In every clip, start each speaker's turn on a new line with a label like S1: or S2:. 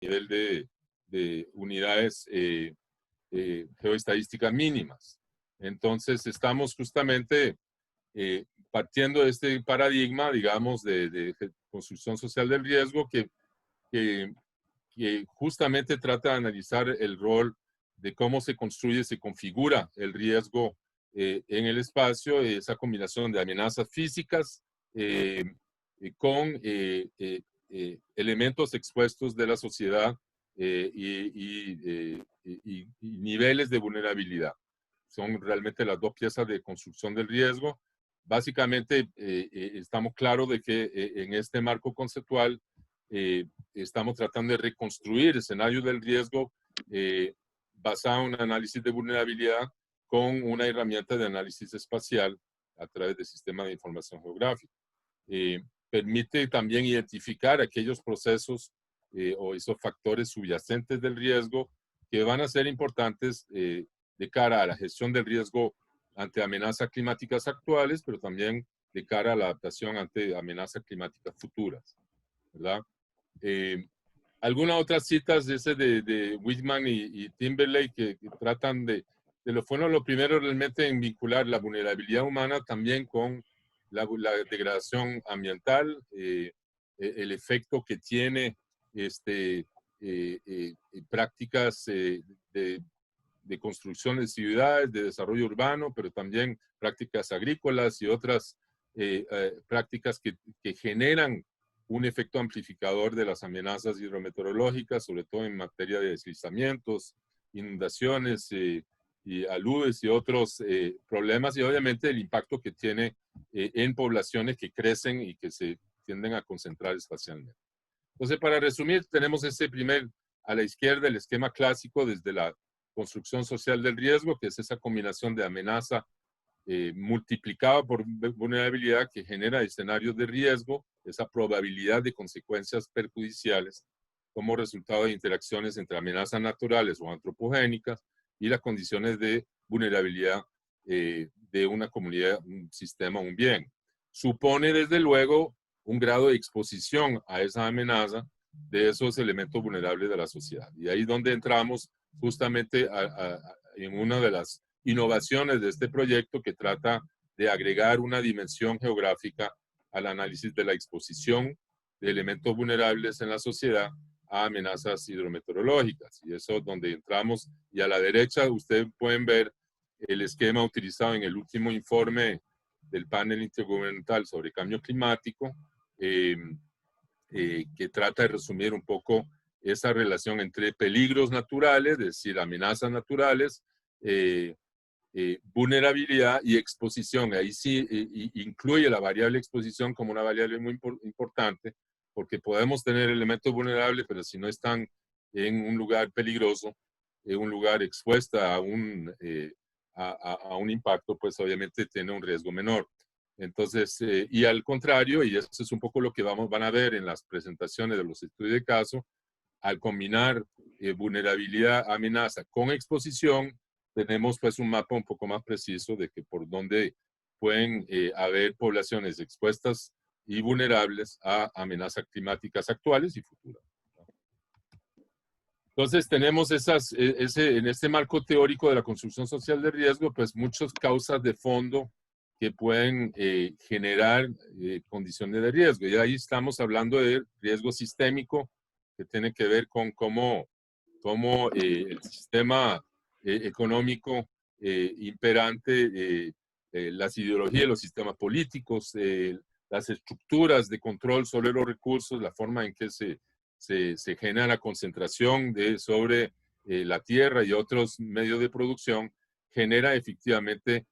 S1: nivel de unidades geoestadísticas mínimas. Entonces, estamos justamente partiendo de este paradigma, digamos, de construcción social del riesgo que, que justamente trata de analizar el rol de cómo se construye, se configura el riesgo en el espacio, esa combinación de amenazas físicas con elementos expuestos de la sociedad y niveles de vulnerabilidad. Son realmente las dos piezas de construcción del riesgo. Básicamente, estamos claros de que en este marco conceptual estamos tratando de reconstruir escenarios del riesgo basado en un análisis de vulnerabilidad con una herramienta de análisis espacial a través del sistema de información geográfica. Permite también identificar aquellos procesos o esos factores subyacentes del riesgo que van a ser importantes de cara a la gestión del riesgo ante amenazas climáticas actuales, pero también de cara a la adaptación ante amenazas climáticas futuras, ¿verdad? Algunas otras citas de Whitman y Timberlake que tratan lo primero realmente en vincular la vulnerabilidad humana también con la degradación ambiental, el efecto que tiene prácticas de construcción de ciudades, de desarrollo urbano, pero también prácticas agrícolas y otras prácticas que generan un efecto amplificador de las amenazas hidrometeorológicas, sobre todo en materia de deslizamientos, inundaciones y aludes y otros problemas, y obviamente el impacto que tiene en poblaciones que crecen y que se tienden a concentrar espacialmente. Entonces, para resumir, tenemos a la izquierda, el esquema clásico desde la construcción social del riesgo, que es esa combinación de amenaza multiplicado por vulnerabilidad que genera escenarios de riesgo, esa probabilidad de consecuencias perjudiciales como resultado de interacciones entre amenazas naturales o antropogénicas y las condiciones de vulnerabilidad de una comunidad, un sistema, un bien. Supone desde luego un grado de exposición a esa amenaza de esos elementos vulnerables de la sociedad. Y ahí es donde entramos justamente en una de las innovaciones de este proyecto que trata de agregar una dimensión geográfica al análisis de la exposición de elementos vulnerables en la sociedad a amenazas hidrometeorológicas. Y eso es donde entramos. Y a la derecha ustedes pueden ver el esquema utilizado en el último informe del panel intergubernamental sobre cambio climático, que trata de resumir un poco esa relación entre peligros naturales, es decir, amenazas naturales, vulnerabilidad y exposición. Ahí sí incluye la variable exposición como una variable muy importante, porque podemos tener elementos vulnerables, pero si no están en un lugar peligroso, en un lugar expuesto a un impacto, pues obviamente tiene un riesgo menor. Entonces, y al contrario, y eso es un poco lo que van a ver en las presentaciones de los estudios de caso, al combinar vulnerabilidad, amenaza con exposición, tenemos pues un mapa un poco más preciso de que por dónde pueden haber poblaciones expuestas y vulnerables a amenazas climáticas actuales y futuras. Entonces tenemos en este marco teórico de la construcción social de riesgo, pues muchas causas de fondo que pueden generar condiciones de riesgo. Y ahí estamos hablando de riesgo sistémico, que tiene que ver con cómo el sistema económico imperante, las ideologías, los sistemas políticos, las estructuras de control sobre los recursos, la forma en que se genera la concentración sobre la tierra y otros medios de producción, genera efectivamente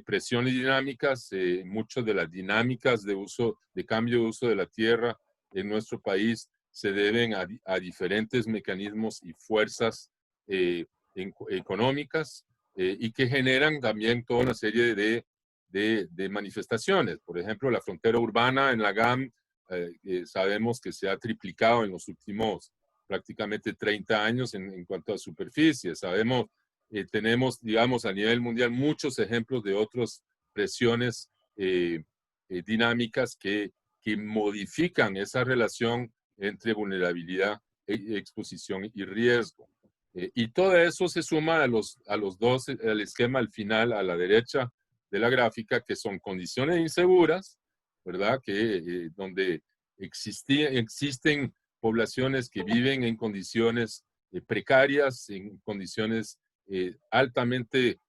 S1: presiones dinámicas. Muchas de las dinámicas de cambio de uso de la tierra en nuestro país se deben a diferentes mecanismos y fuerzas económicas y que generan también toda una serie de manifestaciones. Por ejemplo, la frontera urbana en la GAM sabemos que se ha triplicado en los últimos prácticamente 30 años en cuanto a superficie. Tenemos, digamos, a nivel mundial muchos ejemplos de otras presiones dinámicas que modifican esa relación entre vulnerabilidad exposición y riesgo. Y todo eso se suma a los dos, al esquema al final, a la derecha de la gráfica, que son condiciones inseguras, ¿verdad? Donde existen poblaciones que viven en condiciones precarias, en condiciones altamente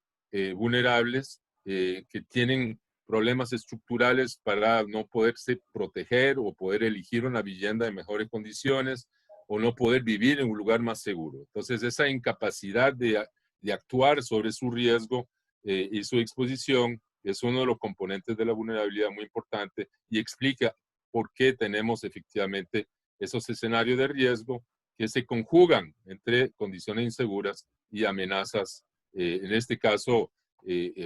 S1: vulnerables, que tienen problemas estructurales para no poderse proteger o poder elegir una vivienda de mejores condiciones o no poder vivir en un lugar más seguro. Entonces, esa incapacidad de actuar sobre su riesgo y su exposición es uno de los componentes de la vulnerabilidad muy importante y explica por qué tenemos efectivamente esos escenarios de riesgo que se conjugan entre condiciones inseguras y amenazas, en este caso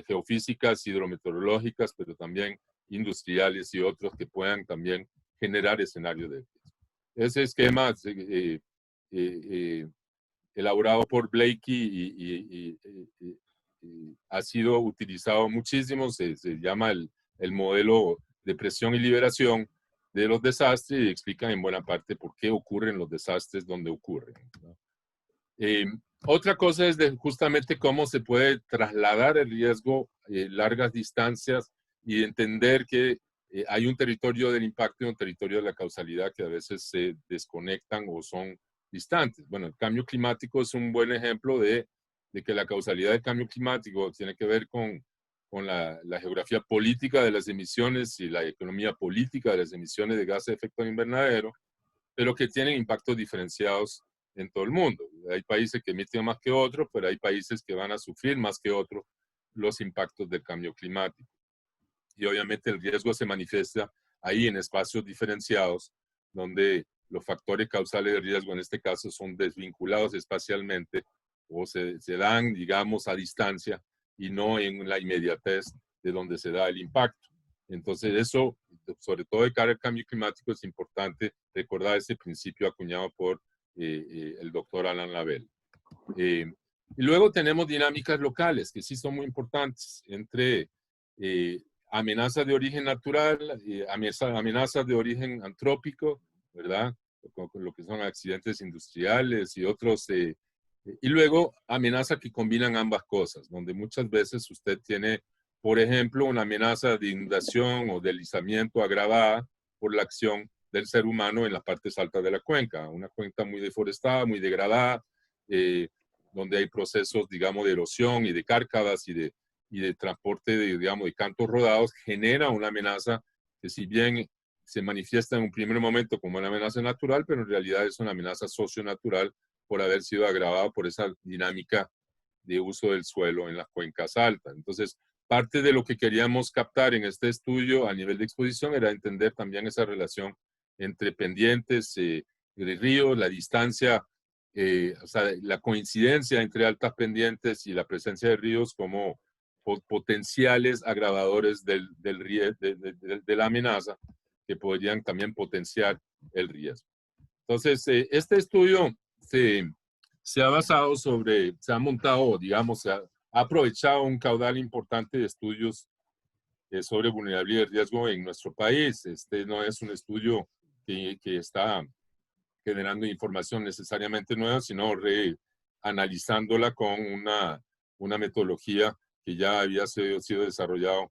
S1: geofísicas, hidrometeorológicas, pero también industriales y otros que puedan también generar escenarios de riesgo. Ese esquema elaborado por Blakey ha sido utilizado muchísimo, se llama el modelo de presión y liberación de los desastres y explican en buena parte por qué ocurren los desastres donde ocurren, ¿no? Otra cosa es justamente cómo se puede trasladar el riesgo largas distancias y entender que hay un territorio del impacto y un territorio de la causalidad que a veces se desconectan o son distantes. Bueno, el cambio climático es un buen ejemplo de que la causalidad del cambio climático tiene que ver con la geografía política de las emisiones y la economía política de las emisiones de gases de efecto invernadero, pero que tienen impactos diferenciados en todo el mundo. Hay países que emiten más que otros, pero hay países que van a sufrir más que otros los impactos del cambio climático. Y obviamente el riesgo se manifiesta ahí en espacios diferenciados, donde los factores causales de riesgo en este caso son desvinculados espacialmente o se dan, digamos, a distancia y no en la inmediatez de donde se da el impacto. Entonces eso, sobre todo de cara al cambio climático, es importante recordar ese principio acuñado por el doctor Alan Lavelle. Y luego tenemos dinámicas locales, que sí son muy importantes, entre amenazas de origen natural, amenazas de origen antrópico, ¿verdad? Con lo que son accidentes industriales y otros. Y luego amenazas que combinan ambas cosas, donde muchas veces usted tiene, por ejemplo, una amenaza de inundación o deslizamiento agravada por la acción del ser humano en las partes altas de la cuenca. Una cuenca muy deforestada, muy degradada, donde hay procesos, digamos, de erosión y de cárcadas y de transporte, digamos, de cantos rodados, genera una amenaza que si bien se manifiesta en un primer momento como una amenaza natural, pero en realidad es una amenaza socionatural por haber sido agravada por esa dinámica de uso del suelo en las cuencas altas. Entonces, parte de lo que queríamos captar en este estudio a nivel de exposición era entender también esa relación entre pendientes de ríos, la distancia, o sea, la coincidencia entre altas pendientes y la presencia de ríos como potenciales agravadores de la amenaza que podrían también potenciar el riesgo. Entonces, este estudio se ha basado se ha montado, digamos, se ha aprovechado un caudal importante de estudios sobre vulnerabilidad y riesgo en nuestro país. Este no es un estudio que está generando información necesariamente nueva, sino analizándola con una metodología que ya había sido desarrollado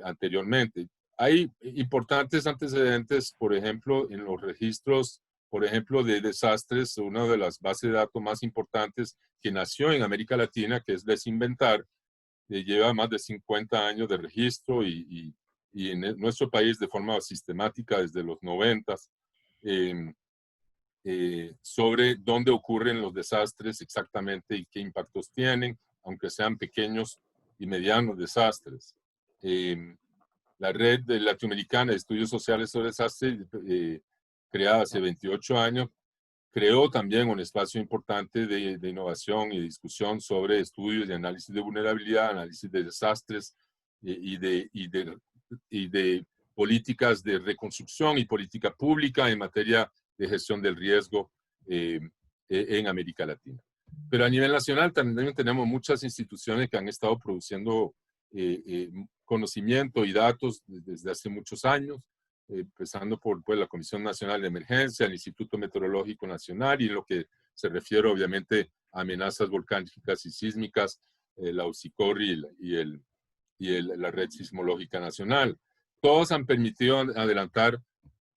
S1: anteriormente. Hay importantes antecedentes, por ejemplo, en los registros, por ejemplo, de desastres. Una de las bases de datos más importantes que nació en América Latina, que es Desinventar, lleva más de 50 años de registro y en nuestro país de forma sistemática desde los 90 sobre dónde ocurren los desastres exactamente y qué impactos tienen, aunque sean pequeños y medianos desastres. La red latinoamericana de estudios sociales sobre desastres, creada hace 28 años, creó también un espacio importante de innovación y discusión sobre estudios y análisis de vulnerabilidad, análisis de desastres y de políticas de reconstrucción y política pública en materia de gestión del riesgo en América Latina. Pero a nivel nacional también tenemos muchas instituciones que han estado produciendo conocimiento y datos desde hace muchos años. empezando por pues, la Comisión Nacional de Emergencia, el Instituto Meteorológico Nacional, y en lo que se refiere obviamente a amenazas volcánicas y sísmicas, la UCICORRI y la Red Sismológica Nacional. Todos han permitido adelantar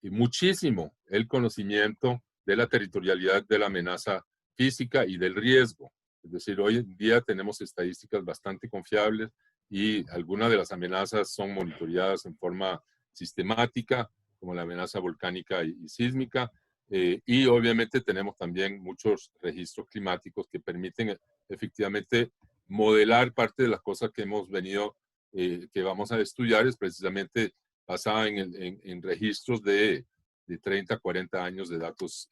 S1: muchísimo el conocimiento de la territorialidad de la amenaza física y del riesgo. Es decir, hoy en día tenemos estadísticas bastante confiables y algunas de las amenazas son monitoreadas en forma sistemática, como la amenaza volcánica y sísmica, y obviamente tenemos también muchos registros climáticos que permiten efectivamente modelar parte de las cosas que hemos venido, que vamos a estudiar, es precisamente basada en registros de 30, 40 años de datos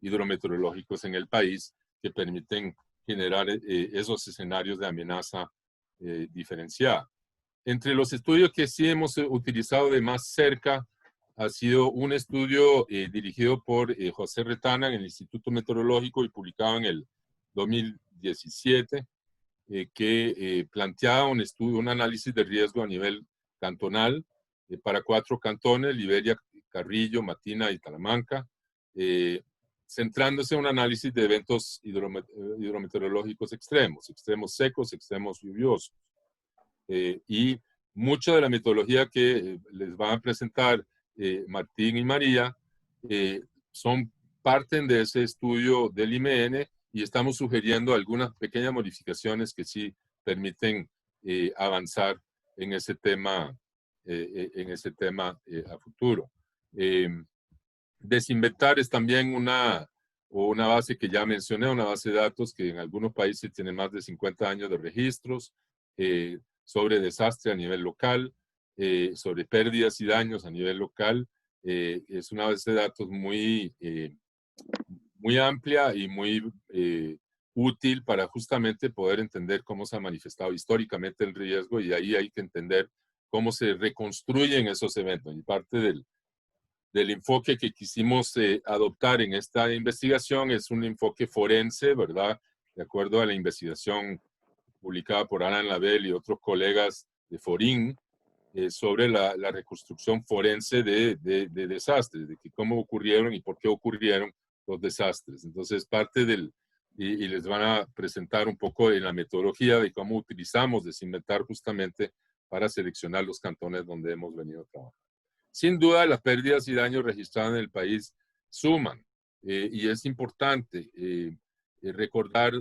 S1: hidrometeorológicos en el país que permiten generar esos escenarios de amenaza diferenciada. Entre los estudios que sí hemos utilizado de más cerca ha sido un estudio dirigido por José Retana en el Instituto Meteorológico y publicado en el 2017, que planteaba un estudio, un análisis de riesgo a nivel cantonal para 4 cantones, Liberia, Carrillo, Matina y Talamanca, centrándose en un análisis de eventos hidrometeorológicos extremos, extremos secos, extremos lluviosos. Y mucha de la metodología que les van a presentar Martín y María parten de ese estudio del IMN, y estamos sugiriendo algunas pequeñas modificaciones que sí permiten avanzar en ese tema, a futuro. Desinventar es también una base que ya mencioné, una base de datos que en algunos países tiene más de 50 años de registros sobre desastre a nivel local, sobre pérdidas y daños a nivel local. Es una base de datos muy amplia y muy útil para justamente poder entender cómo se ha manifestado históricamente el riesgo, y ahí hay que entender cómo se reconstruyen esos eventos. Y parte del enfoque que quisimos adoptar en esta investigación es un enfoque forense, ¿verdad? De acuerdo a la investigación publicada por Alan Labelle y otros colegas de Forín, sobre la reconstrucción forense de desastres, de que cómo ocurrieron y por qué ocurrieron los desastres. Entonces, parte y les van a presentar un poco en la metodología de cómo utilizamos Desinventar justamente para seleccionar los cantones donde hemos venido a trabajar. Sin duda, las pérdidas y daños registrados en el país suman, y es importante recordar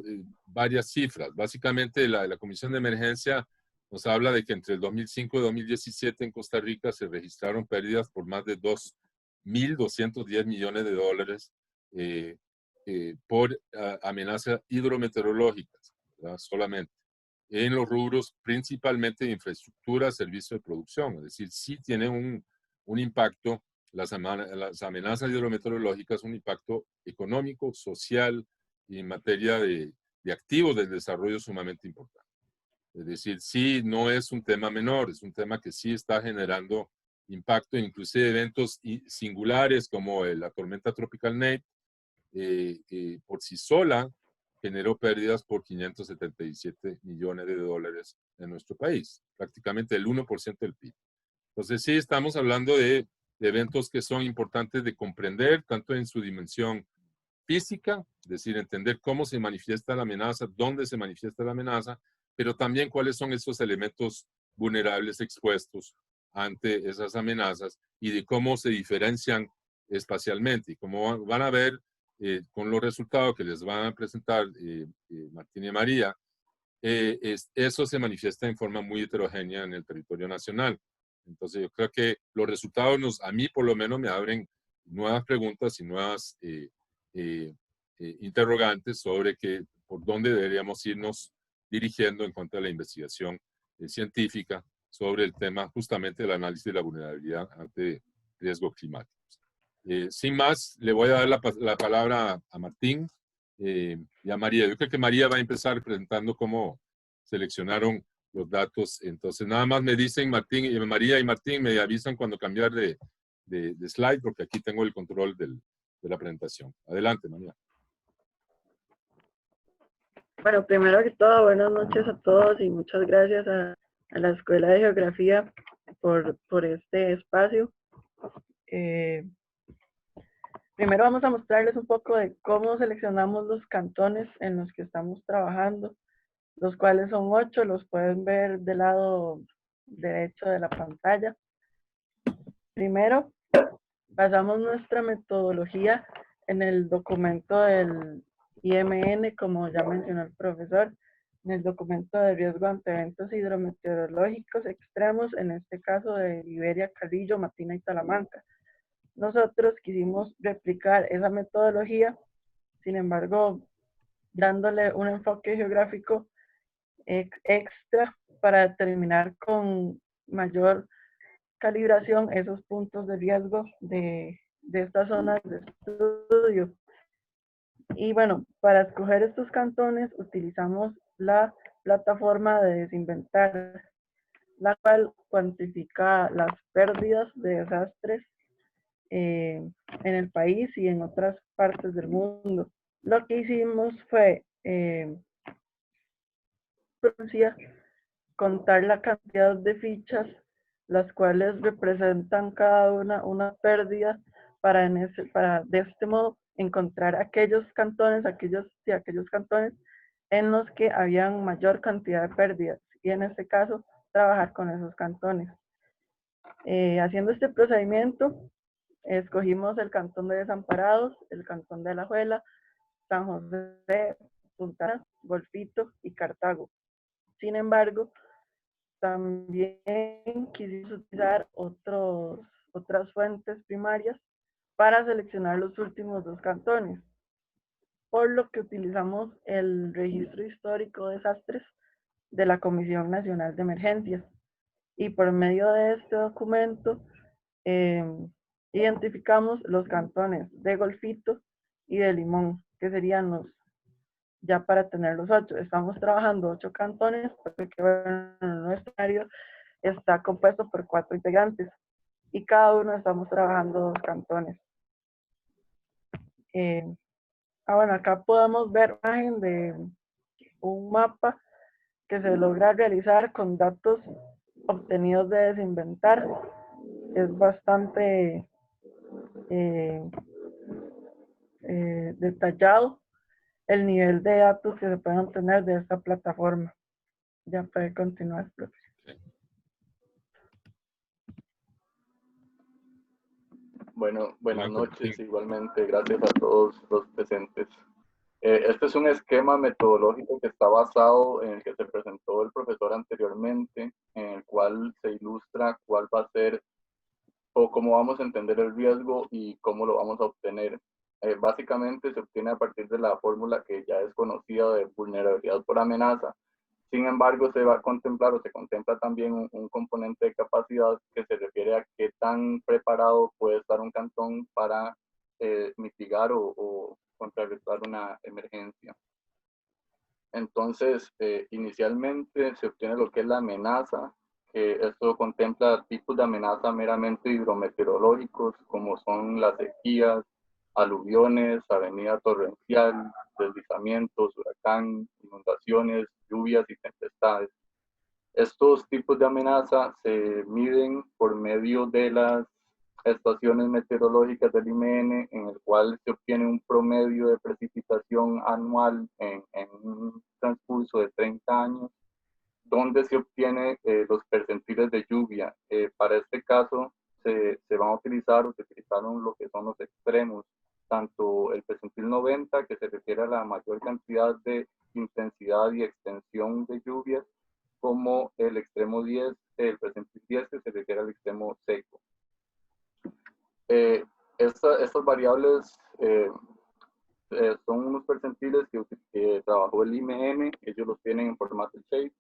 S1: varias cifras. Básicamente, la Comisión de Emergencia nos habla de que entre el 2005 y 2017 en Costa Rica se registraron pérdidas por más de 2.210 millones de dólares por amenazas hidrometeorológicas, ¿verdad? Solamente en los rubros principalmente de infraestructura, servicio de producción. Es decir, sí tienen un impacto, las amenazas hidrometeorológicas, un impacto económico, social y en materia de activos del desarrollo sumamente importante. Es decir, sí, no es un tema menor, es un tema que sí está generando impacto, inclusive eventos singulares como la tormenta tropical Nate, por sí sola generó pérdidas por 577 millones de dólares en nuestro país, prácticamente el 1% del PIB. Entonces sí estamos hablando de eventos que son importantes de comprender, tanto en su dimensión física, es decir, entender cómo se manifiesta la amenaza, dónde se manifiesta la amenaza, pero también cuáles son esos elementos vulnerables expuestos ante esas amenazas y de cómo se diferencian espacialmente. Y como van a ver con los resultados que les van a presentar Martín y María, eso se manifiesta en forma muy heterogénea en el territorio nacional. Entonces yo creo que los resultados a mí por lo menos me abren nuevas preguntas y nuevas interrogantes sobre por dónde deberíamos irnos dirigiendo en cuanto a la investigación científica sobre el tema justamente del análisis de la vulnerabilidad ante riesgos climáticos. Sin más, le voy a dar la palabra a Martín y a María. Yo creo que María va a empezar presentando cómo seleccionaron los datos. Entonces, nada más me dicen María y Martín, me avisan cuando cambiar de slide, porque aquí tengo el control de la presentación. Adelante, María.
S2: Bueno, primero que todo, buenas noches a todos y muchas gracias a la Escuela de Geografía por este espacio. Primero vamos a mostrarles un poco de cómo seleccionamos los cantones en los que estamos trabajando, los cuales son 8, los pueden ver del lado derecho de la pantalla. Primero, basamos nuestra metodología en el documento del IMN, como ya mencionó el profesor, en el documento de riesgo ante eventos hidrometeorológicos extremos, en este caso de Liberia, Carrillo, Matina y Talamanca. Nosotros quisimos replicar esa metodología, sin embargo, dándole un enfoque geográfico extra para determinar con mayor calibración esos puntos de riesgo de estas zonas de estudio. Y bueno, para escoger estos cantones utilizamos la plataforma de Desinventar, la cual cuantifica las pérdidas de desastres en el país y en otras partes del mundo. Lo que hicimos fue contar la cantidad de fichas, las cuales representan cada una pérdida para de este modo encontrar aquellos cantones en los que habían mayor cantidad de pérdidas y en este caso trabajar con esos cantones. Haciendo este procedimiento, escogimos el cantón de Desamparados, el cantón de Alajuela, San José, Punta Arenas, Golfito y Cartago. Sin embargo, también quisimos utilizar otras fuentes primarias para seleccionar los últimos 2 cantones, por lo que utilizamos el Registro Histórico de Desastres de la Comisión Nacional de Emergencias. Y por medio de este documento identificamos los cantones de Golfito y de Limón, que serían los, ya para tener los 8. Estamos trabajando 8 cantones, porque bueno, nuestro escenario está compuesto por 4 integrantes y cada uno estamos trabajando 2 cantones. Bueno, acá podemos ver una imagen de un mapa que se logra realizar con datos obtenidos de Desinventar. Es bastante detallado el nivel de datos que se pueden obtener de esta plataforma. Ya puede continuar, profe.
S3: Bueno, buenas noches, igualmente, gracias a todos los presentes. Este es un esquema metodológico que está basado en el que se presentó el profesor anteriormente, en el cual se ilustra cuál va a ser o cómo vamos a entender el riesgo y cómo lo vamos a obtener. Básicamente se obtiene a partir de la fórmula que ya es conocida de vulnerabilidad por amenaza. Sin embargo, se va a contemplar o se contempla también un componente de capacidad que se refiere a qué tan preparado puede estar un cantón para mitigar o contrarrestar una emergencia. Entonces, inicialmente se obtiene lo que es la amenaza, que esto contempla tipos de amenaza meramente hidrometeorológicos, como son las sequías, aluviones, avenida torrencial, deslizamientos, huracán, inundaciones, lluvias y tempestades. Estos tipos de amenaza se miden por medio de las estaciones meteorológicas del IMN, en el cual se obtiene un promedio de precipitación anual en un transcurso de 30 años, donde se obtiene los percentiles de lluvia. Para este caso se van a utilizar o se utilizaron lo que son los extremos, tanto el percentil 90, que se refiere a la mayor cantidad de intensidad y extensión de lluvias, como el extremo 10, el percentil 10, que se refiere al extremo seco. Estas variables son unos percentiles que trabajó el IMN, ellos los tienen en formato shape,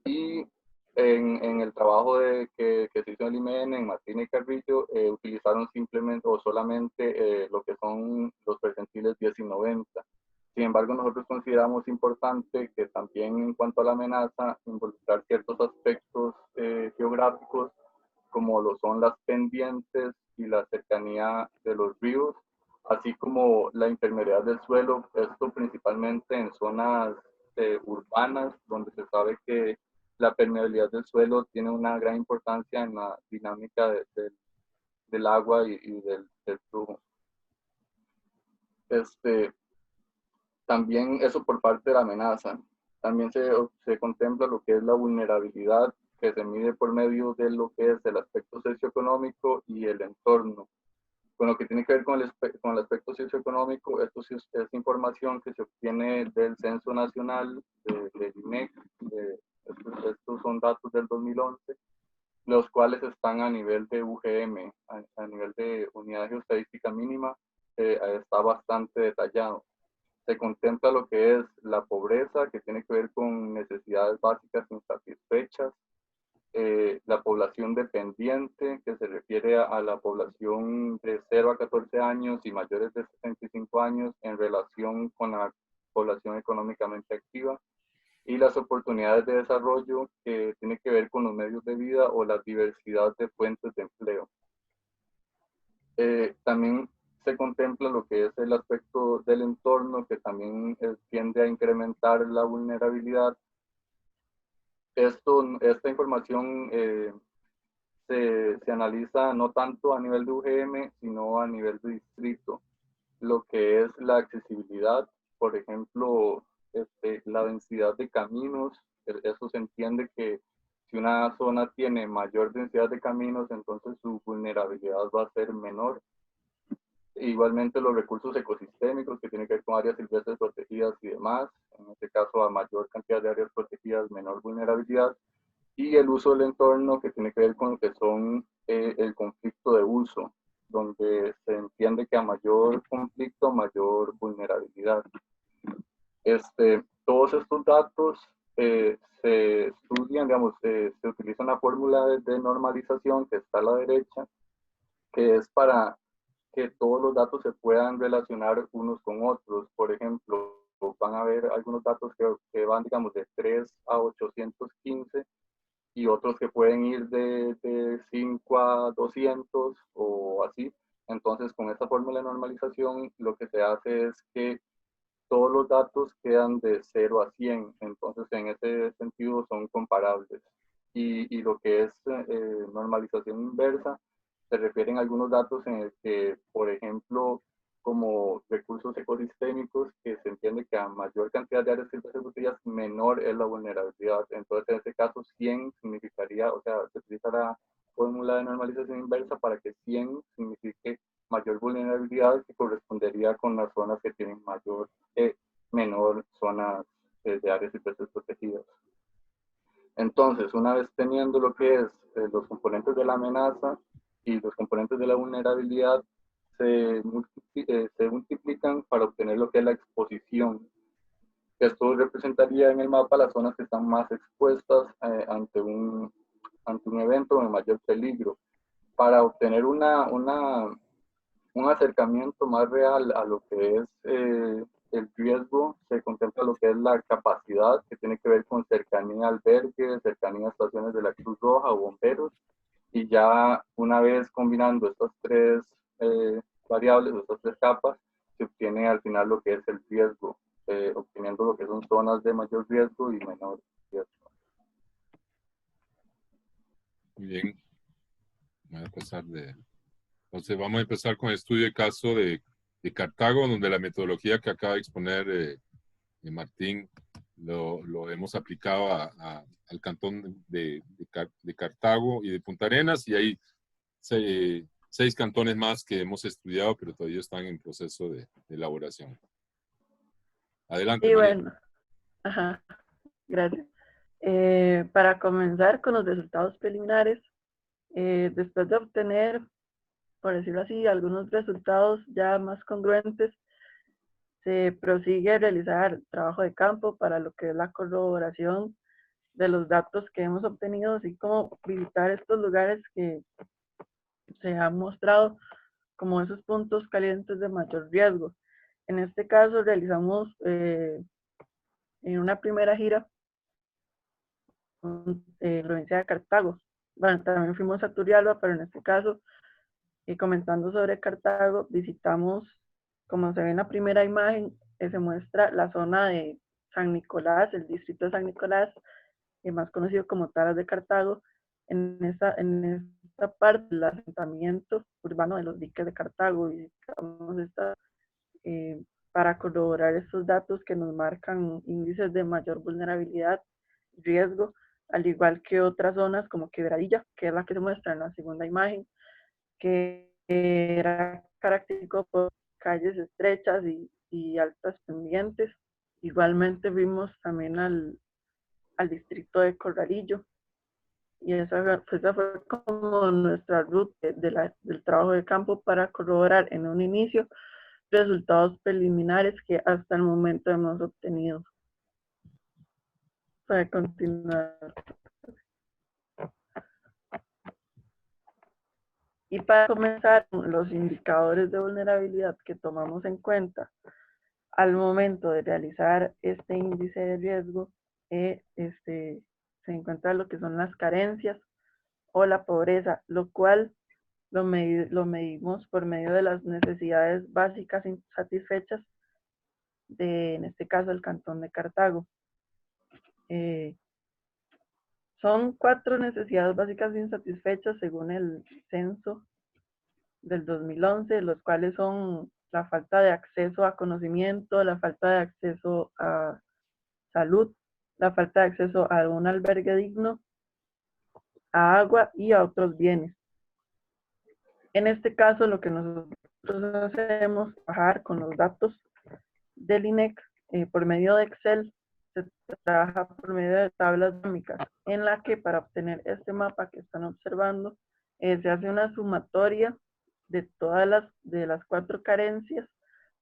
S3: y en el trabajo que se hizo en el IMN, en Matina y Carrillo, utilizaron simplemente o solamente lo que son los percentiles 10 y 90. Sin embargo, nosotros consideramos importante que también en cuanto a la amenaza, involucrar ciertos aspectos geográficos, como lo son las pendientes y la cercanía de los ríos, así como la impermeabilidad del suelo, esto principalmente en zonas urbanas, donde se sabe que la permeabilidad del suelo tiene una gran importancia en la dinámica del agua y del flujo. También eso por parte de la amenaza. También se contempla lo que es la vulnerabilidad, que se mide por medio de lo que es el aspecto socioeconómico y el entorno. Con lo que tiene que ver con el aspecto socioeconómico, esto sí es información que se obtiene del Censo Nacional, del INEC, estos son datos del 2011, los cuales están a nivel de UGM, a nivel de Unidad Geoestadística Mínima, está bastante detallado. Se contempla lo que es la pobreza, que tiene que ver con necesidades básicas insatisfechas, la población dependiente, que se refiere a la población de 0 a 14 años y mayores de 65 años en relación con la población económicamente activa, y las oportunidades de desarrollo, que tiene que ver con los medios de vida o la diversidad de fuentes de empleo. También se contempla lo que es el aspecto del entorno, que también tiende a incrementar la vulnerabilidad. Esta información se analiza no tanto a nivel de UGM, sino a nivel de distrito. Lo que es la accesibilidad, por ejemplo, la densidad de caminos, eso se entiende que si una zona tiene mayor densidad de caminos, entonces su vulnerabilidad va a ser menor. Igualmente los recursos ecosistémicos, que tienen que ver con áreas silvestres protegidas y demás, en este caso a mayor cantidad de áreas protegidas, menor vulnerabilidad, y el uso del entorno, que tiene que ver con lo que son el conflicto de uso, donde se entiende que a mayor conflicto, mayor vulnerabilidad. Todos estos datos se estudian, digamos, se utiliza una fórmula de normalización que está a la derecha, que es para que todos los datos se puedan relacionar unos con otros. Por ejemplo, van a haber algunos datos que van, digamos, de 3 a 815 y otros que pueden ir de 5 a 200 o así. Entonces, con esta fórmula de normalización, lo que se hace es que todos los datos quedan de 0 a 100. Entonces, en ese sentido, son comparables. Y lo que es normalización inversa, se refieren a algunos datos en el que, por ejemplo, como recursos ecosistémicos, que se entiende que a mayor cantidad de áreas silvestres protegidas, menor es la vulnerabilidad. Entonces, en este caso, 100 significaría, o sea, se utiliza la fórmula de normalización inversa para que 100 signifique mayor vulnerabilidad, que correspondería con las zonas que tienen menor zonas de áreas silvestres protegidas. Entonces, una vez teniendo lo que es los componentes de la amenaza y los componentes de la vulnerabilidad, se multiplican para obtener lo que es la exposición. Esto representaría en el mapa las zonas que están más expuestas ante un evento de mayor peligro. Para obtener un acercamiento más real a lo que es el riesgo, se contempla lo que es la capacidad, que tiene que ver con cercanía a albergues, cercanía a estaciones de la Cruz Roja o bomberos, y ya una vez combinando estas tres variables, estas tres capas, se obtiene al final lo que es el riesgo, obteniendo lo que son zonas de mayor riesgo y menor riesgo.
S1: Muy bien. Voy a pasar Entonces vamos a empezar con el estudio de caso de Cartago, donde la metodología que acaba de exponer Martín lo hemos aplicado al cantón de Cartago y de Punta Arenas, y hay 6 cantones más que hemos estudiado, pero todavía están en proceso de elaboración. Adelante,
S2: Y
S1: María.
S2: bueno, ajá, gracias. Para comenzar con los resultados preliminares, después de obtener, por decirlo así, algunos resultados ya más congruentes, se prosigue a realizar trabajo de campo para lo que es la corroboración de los datos que hemos obtenido, así como visitar estos lugares que se han mostrado como esos puntos calientes de mayor riesgo. En este caso realizamos en una primera gira provincia de Cartago. Bueno, también fuimos a Turrialba, pero en este caso, comentando sobre Cartago, visitamos, como se ve en la primera imagen, se muestra la zona de San Nicolás, el distrito de San Nicolás, más conocido como Taras de Cartago. En esta esta parte del asentamiento urbano de los diques de Cartago y para corroborar estos datos que nos marcan índices de mayor vulnerabilidad, riesgo, al igual que otras zonas como Quebradilla, que es la que se muestra en la segunda imagen, que era característico por calles estrechas y altas pendientes. Igualmente vimos también al distrito de Corralillo, y esa fue como nuestra ruta del trabajo de campo para corroborar en un inicio resultados preliminares que hasta el momento hemos obtenido. Para continuar. Y para comenzar, los indicadores de vulnerabilidad que tomamos en cuenta al momento de realizar este índice de riesgo, se encuentra lo que son las carencias o la pobreza, lo cual lo medimos por medio de las necesidades básicas insatisfechas en este caso, el Cantón de Cartago. Son 4 necesidades básicas insatisfechas según el censo del 2011, los cuales son la falta de acceso a conocimiento, la falta de acceso a salud, la falta de acceso a un albergue digno, a agua y a otros bienes. En este caso, lo que nosotros hacemos es trabajar con los datos del INEC por medio de Excel. Se trabaja por medio de tablas dinámicas en la que para obtener este mapa que están observando se hace una sumatoria de todas las 4 carencias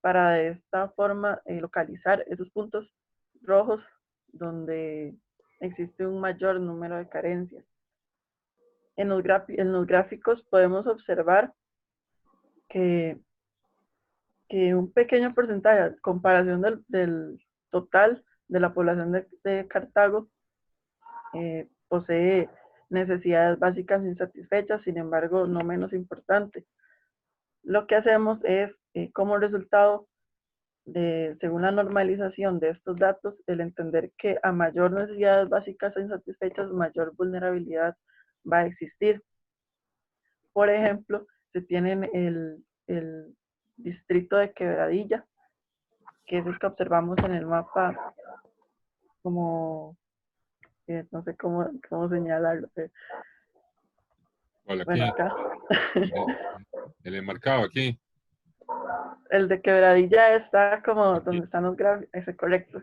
S2: para de esta forma localizar esos puntos rojos donde existe un mayor número de carencias. En los gráficos podemos observar que un pequeño porcentaje, a comparación del total de la población de Cartago, posee necesidades básicas insatisfechas, sin embargo, no menos importante. Lo que hacemos es, como resultado, según la normalización de estos datos, el entender que a mayor necesidades básicas insatisfechas, mayor vulnerabilidad va a existir. Por ejemplo, se tiene el distrito de Quebradilla, que es el que observamos en el mapa como, no sé cómo señalarlo.
S1: Bueno, aquí,
S2: bueno, acá.
S1: el enmarcado aquí.
S2: El de Quebradilla está como donde están los gráficos, ese correcto.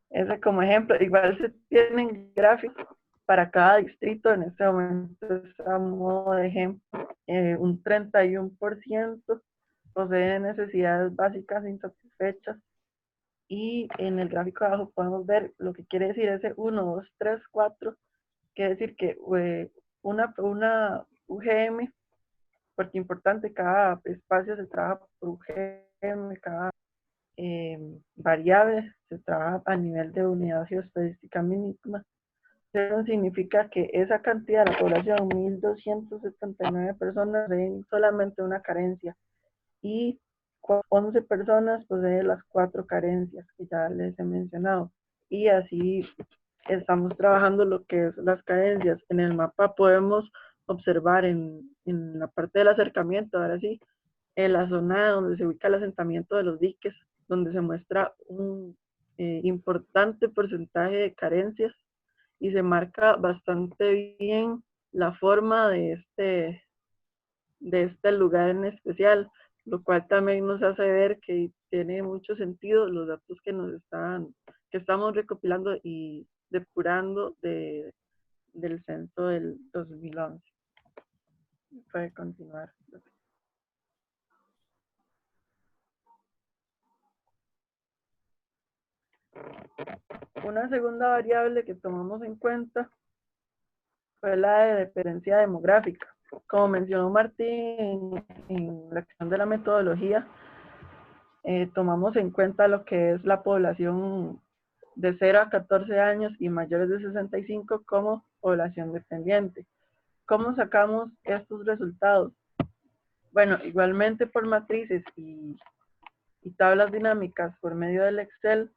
S2: Ese como ejemplo. Igual se tienen gráficos para cada distrito. En este momento está a modo de ejemplo. Un 31% posee necesidades básicas insatisfechas. Y en el gráfico de abajo podemos ver lo que quiere decir ese 1, 2, 3, 4. Quiere decir que una UGM, porque importante, cada espacio se trabaja por UGM, cada variable se trabaja a nivel de unidad geoestadística mínima. Eso significa que esa cantidad de la población, 1.279 personas, ven solamente una carencia y 11 personas poseen las 4 carencias que ya les he mencionado. Y así estamos trabajando lo que es las carencias. En el mapa podemos observar en la parte del acercamiento, ahora sí, en la zona donde se ubica el asentamiento de los diques, donde se muestra un importante porcentaje de carencias y se marca bastante bien la forma de este lugar en especial, lo cual también nos hace ver que tiene mucho sentido los datos que estamos recopilando y depurando del censo del 2011. Puede continuar. Una segunda variable que tomamos en cuenta fue la de dependencia demográfica. Como mencionó Martín en la cuestión de la metodología, tomamos en cuenta lo que es la población de 0 a 14 años y mayores de 65 como población dependiente. ¿Cómo sacamos estos resultados? Bueno, igualmente por matrices y tablas dinámicas por medio del Excel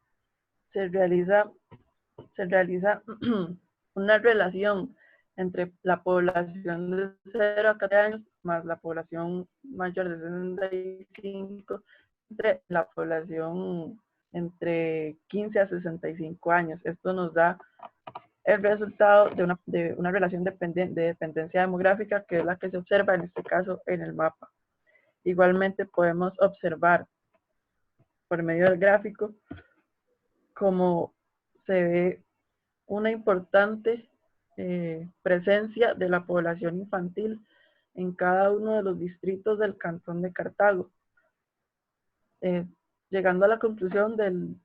S2: se realiza una relación entre la población de 0 a 14 años más la población mayor de 65, entre la población entre 15 a 65 años. Esto nos da el resultado de una relación de dependencia demográfica, que es la que se observa en este caso en el mapa. Igualmente podemos observar por medio del gráfico cómo se ve una importante presencia de la población infantil en cada uno de los distritos del Cantón de Cartago, llegando a la conclusión del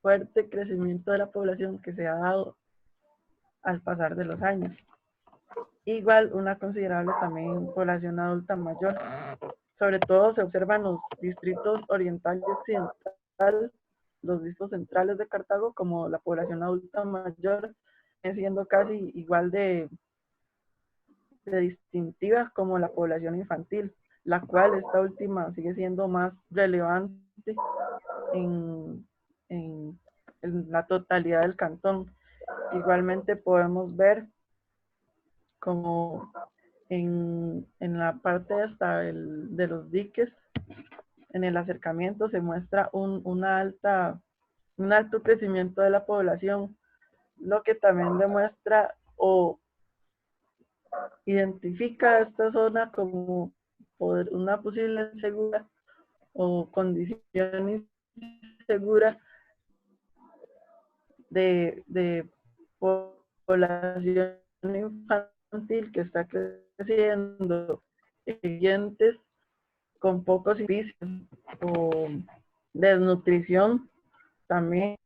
S2: fuerte crecimiento de la población que se ha dado al pasar de los años. Igual una considerable también población adulta mayor. Sobre todo se observan los distritos oriental y occidental, los distritos centrales de Cartago, como la población adulta mayor, siendo casi igual de distintiva como la población infantil, la cual esta última sigue siendo más relevante en la totalidad del cantón. Igualmente podemos ver como en la parte hasta de los diques, en el acercamiento se muestra un alto crecimiento de la población, lo que también demuestra o identifica esta zona como una posible insegura o condición insegura de población infantil que está creciendo, siguientes con pocos servicios o desnutrición también,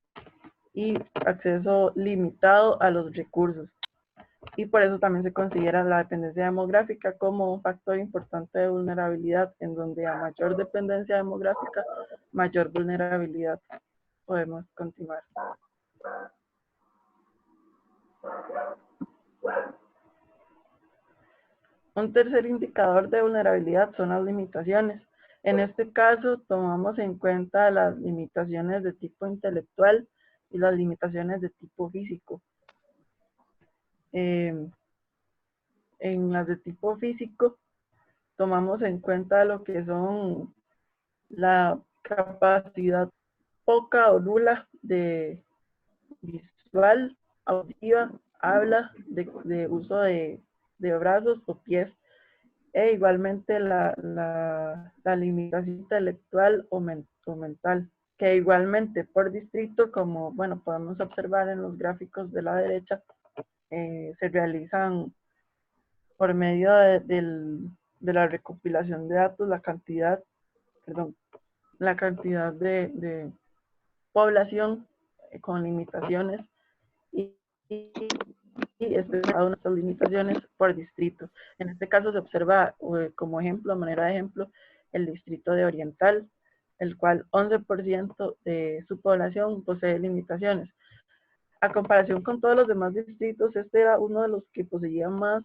S2: y acceso limitado a los recursos. Y por eso también se considera la dependencia demográfica como un factor importante de vulnerabilidad, en donde a mayor dependencia demográfica, mayor vulnerabilidad. Podemos continuar. Un tercer indicador de vulnerabilidad son las limitaciones. En este caso, tomamos en cuenta las limitaciones de tipo intelectual y las limitaciones de tipo físico. En las de tipo físico, tomamos en cuenta lo que son la capacidad poca o nula de visual, auditiva, habla, de uso de brazos o pies, e igualmente la limitación intelectual o mental, que igualmente por distrito, como bueno podemos observar en los gráficos de la derecha, se realizan por medio de la recopilación de datos, la cantidad de población con limitaciones y cada una de estas limitaciones por distrito. En este caso se observa como ejemplo, a manera de ejemplo, el distrito de Oriental, el cual 11% de su población posee limitaciones. A comparación con todos los demás distritos, este era uno de los que poseía más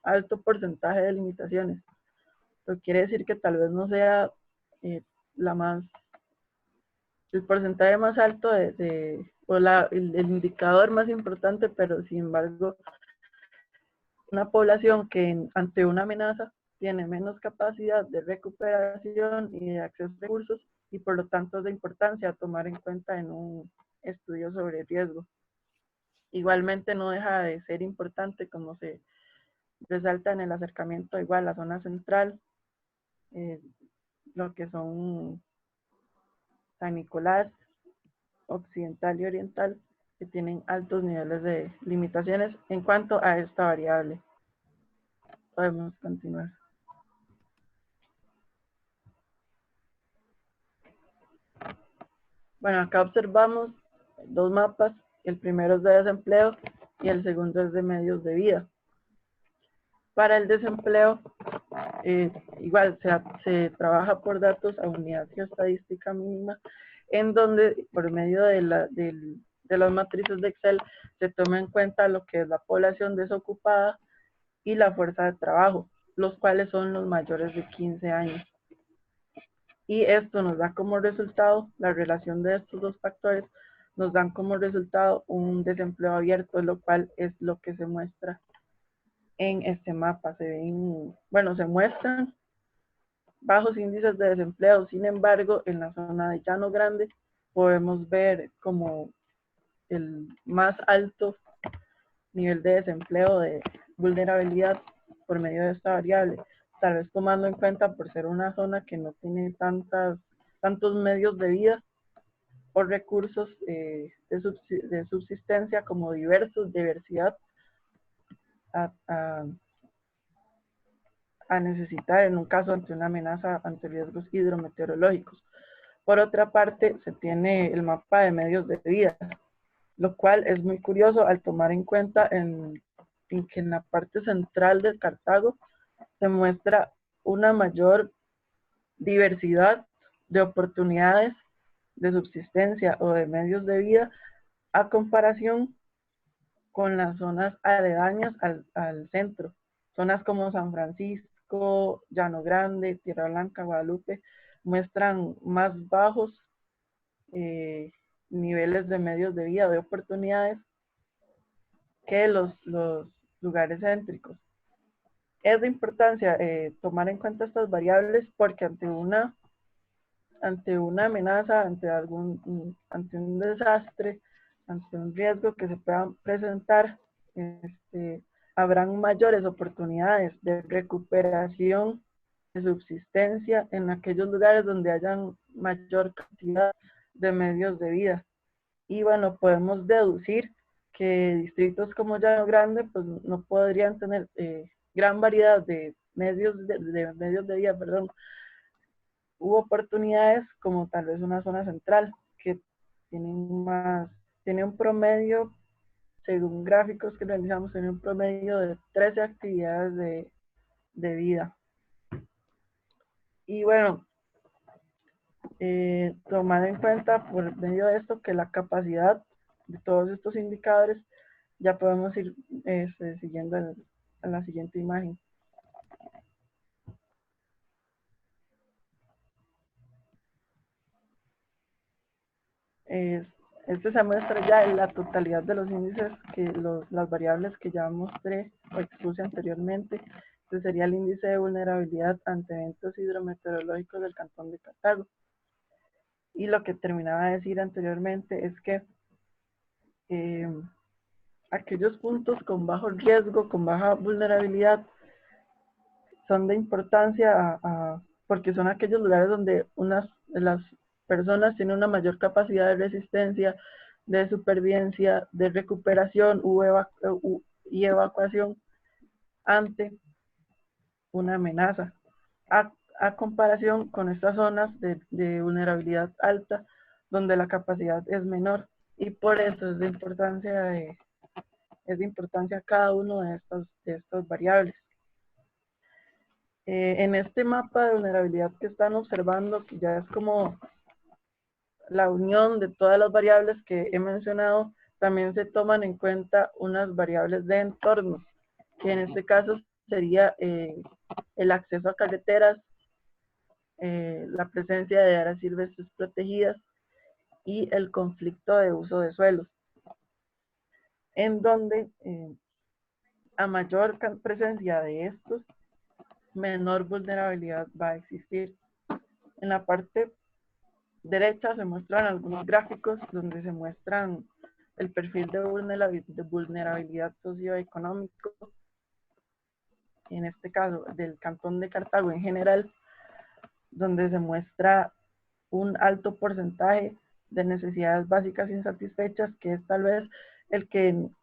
S2: alto porcentaje de limitaciones. Pero quiere decir que tal vez no sea el porcentaje más alto o el indicador más importante, pero sin embargo, una población que ante una amenaza tiene menos capacidad de recuperación y de acceso a recursos, y por lo tanto es de importancia tomar en cuenta en un estudio sobre riesgo. Igualmente no deja de ser importante, como se resalta en el acercamiento, igual la zona central, lo que son San Nicolás, occidental y oriental, que tienen altos niveles de limitaciones en cuanto a esta variable. Podemos continuar. Bueno, acá observamos dos mapas. El primero es de desempleo y el segundo es de medios de vida. Para el desempleo, igual se trabaja por datos a unidad geoestadística mínima, en donde por medio de las matrices de Excel se toma en cuenta lo que es la población desocupada y la fuerza de trabajo, los cuales son los mayores de 15 años. Y esto nos da como resultado la relación de estos dos factores nos dan como resultado un desempleo abierto, lo cual es lo que se muestra en este mapa. Se muestran bajos índices de desempleo. Sin embargo, en la zona de Llano Grande podemos ver como el más alto nivel de desempleo, de vulnerabilidad por medio de esta variable, tal vez tomando en cuenta por ser una zona que no tiene tantos medios de vida o recursos de subsistencia como diversidad a necesitar en un caso ante una amenaza ante riesgos hidrometeorológicos. Por otra parte, se tiene el mapa de medios de vida, lo cual es muy curioso al tomar en cuenta en que en la parte central de Cartago se muestra una mayor diversidad de oportunidades de subsistencia o de medios de vida a comparación con las zonas aledañas al centro. Zonas como San Francisco, Llano Grande, Tierra Blanca, Guadalupe, muestran más bajos niveles de medios de vida, de oportunidades, que los lugares céntricos. Es de importancia tomar en cuenta estas variables porque ante una amenaza, ante un desastre, ante un riesgo que se pueda presentar, habrán mayores oportunidades de recuperación de subsistencia en aquellos lugares donde hayan mayor cantidad de medios de vida. Y bueno, podemos deducir que distritos como Llano Grande pues no podrían tener gran variedad de medios de vida, u oportunidades como tal vez una zona central que tiene un promedio, según gráficos que realizamos, tiene un promedio de 13 actividades de vida. Y bueno, tomar en cuenta por medio de esto que la capacidad de todos estos indicadores, ya podemos ir siguiendo en la siguiente imagen. Este se muestra ya en la totalidad de los índices, las variables que ya mostré o expuse anteriormente. Este sería el índice de vulnerabilidad ante eventos hidrometeorológicos del Cantón de Cartago. Y lo que terminaba de decir anteriormente es que aquellos puntos con bajo riesgo, con baja vulnerabilidad, son de importancia porque son aquellos lugares donde las personas tienen una mayor capacidad de resistencia, de supervivencia, de recuperación y evacuación ante una amenaza, a comparación con estas zonas de vulnerabilidad alta, donde la capacidad es menor, y por eso es de importancia cada uno de estas variables. En este mapa de vulnerabilidad que están observando, que ya es como la unión de todas las variables que he mencionado, también se toman en cuenta unas variables de entorno, que en este caso sería el acceso a carreteras, la presencia de áreas silvestres protegidas y el conflicto de uso de suelos, en donde a mayor presencia de estos, menor vulnerabilidad va a existir. En la parte derecha se muestran algunos gráficos donde se muestran el perfil de vulnerabilidad socioeconómico, en este caso del Cantón de Cartago en general, donde se muestra un alto porcentaje de necesidades básicas insatisfechas, que es tal vez el que en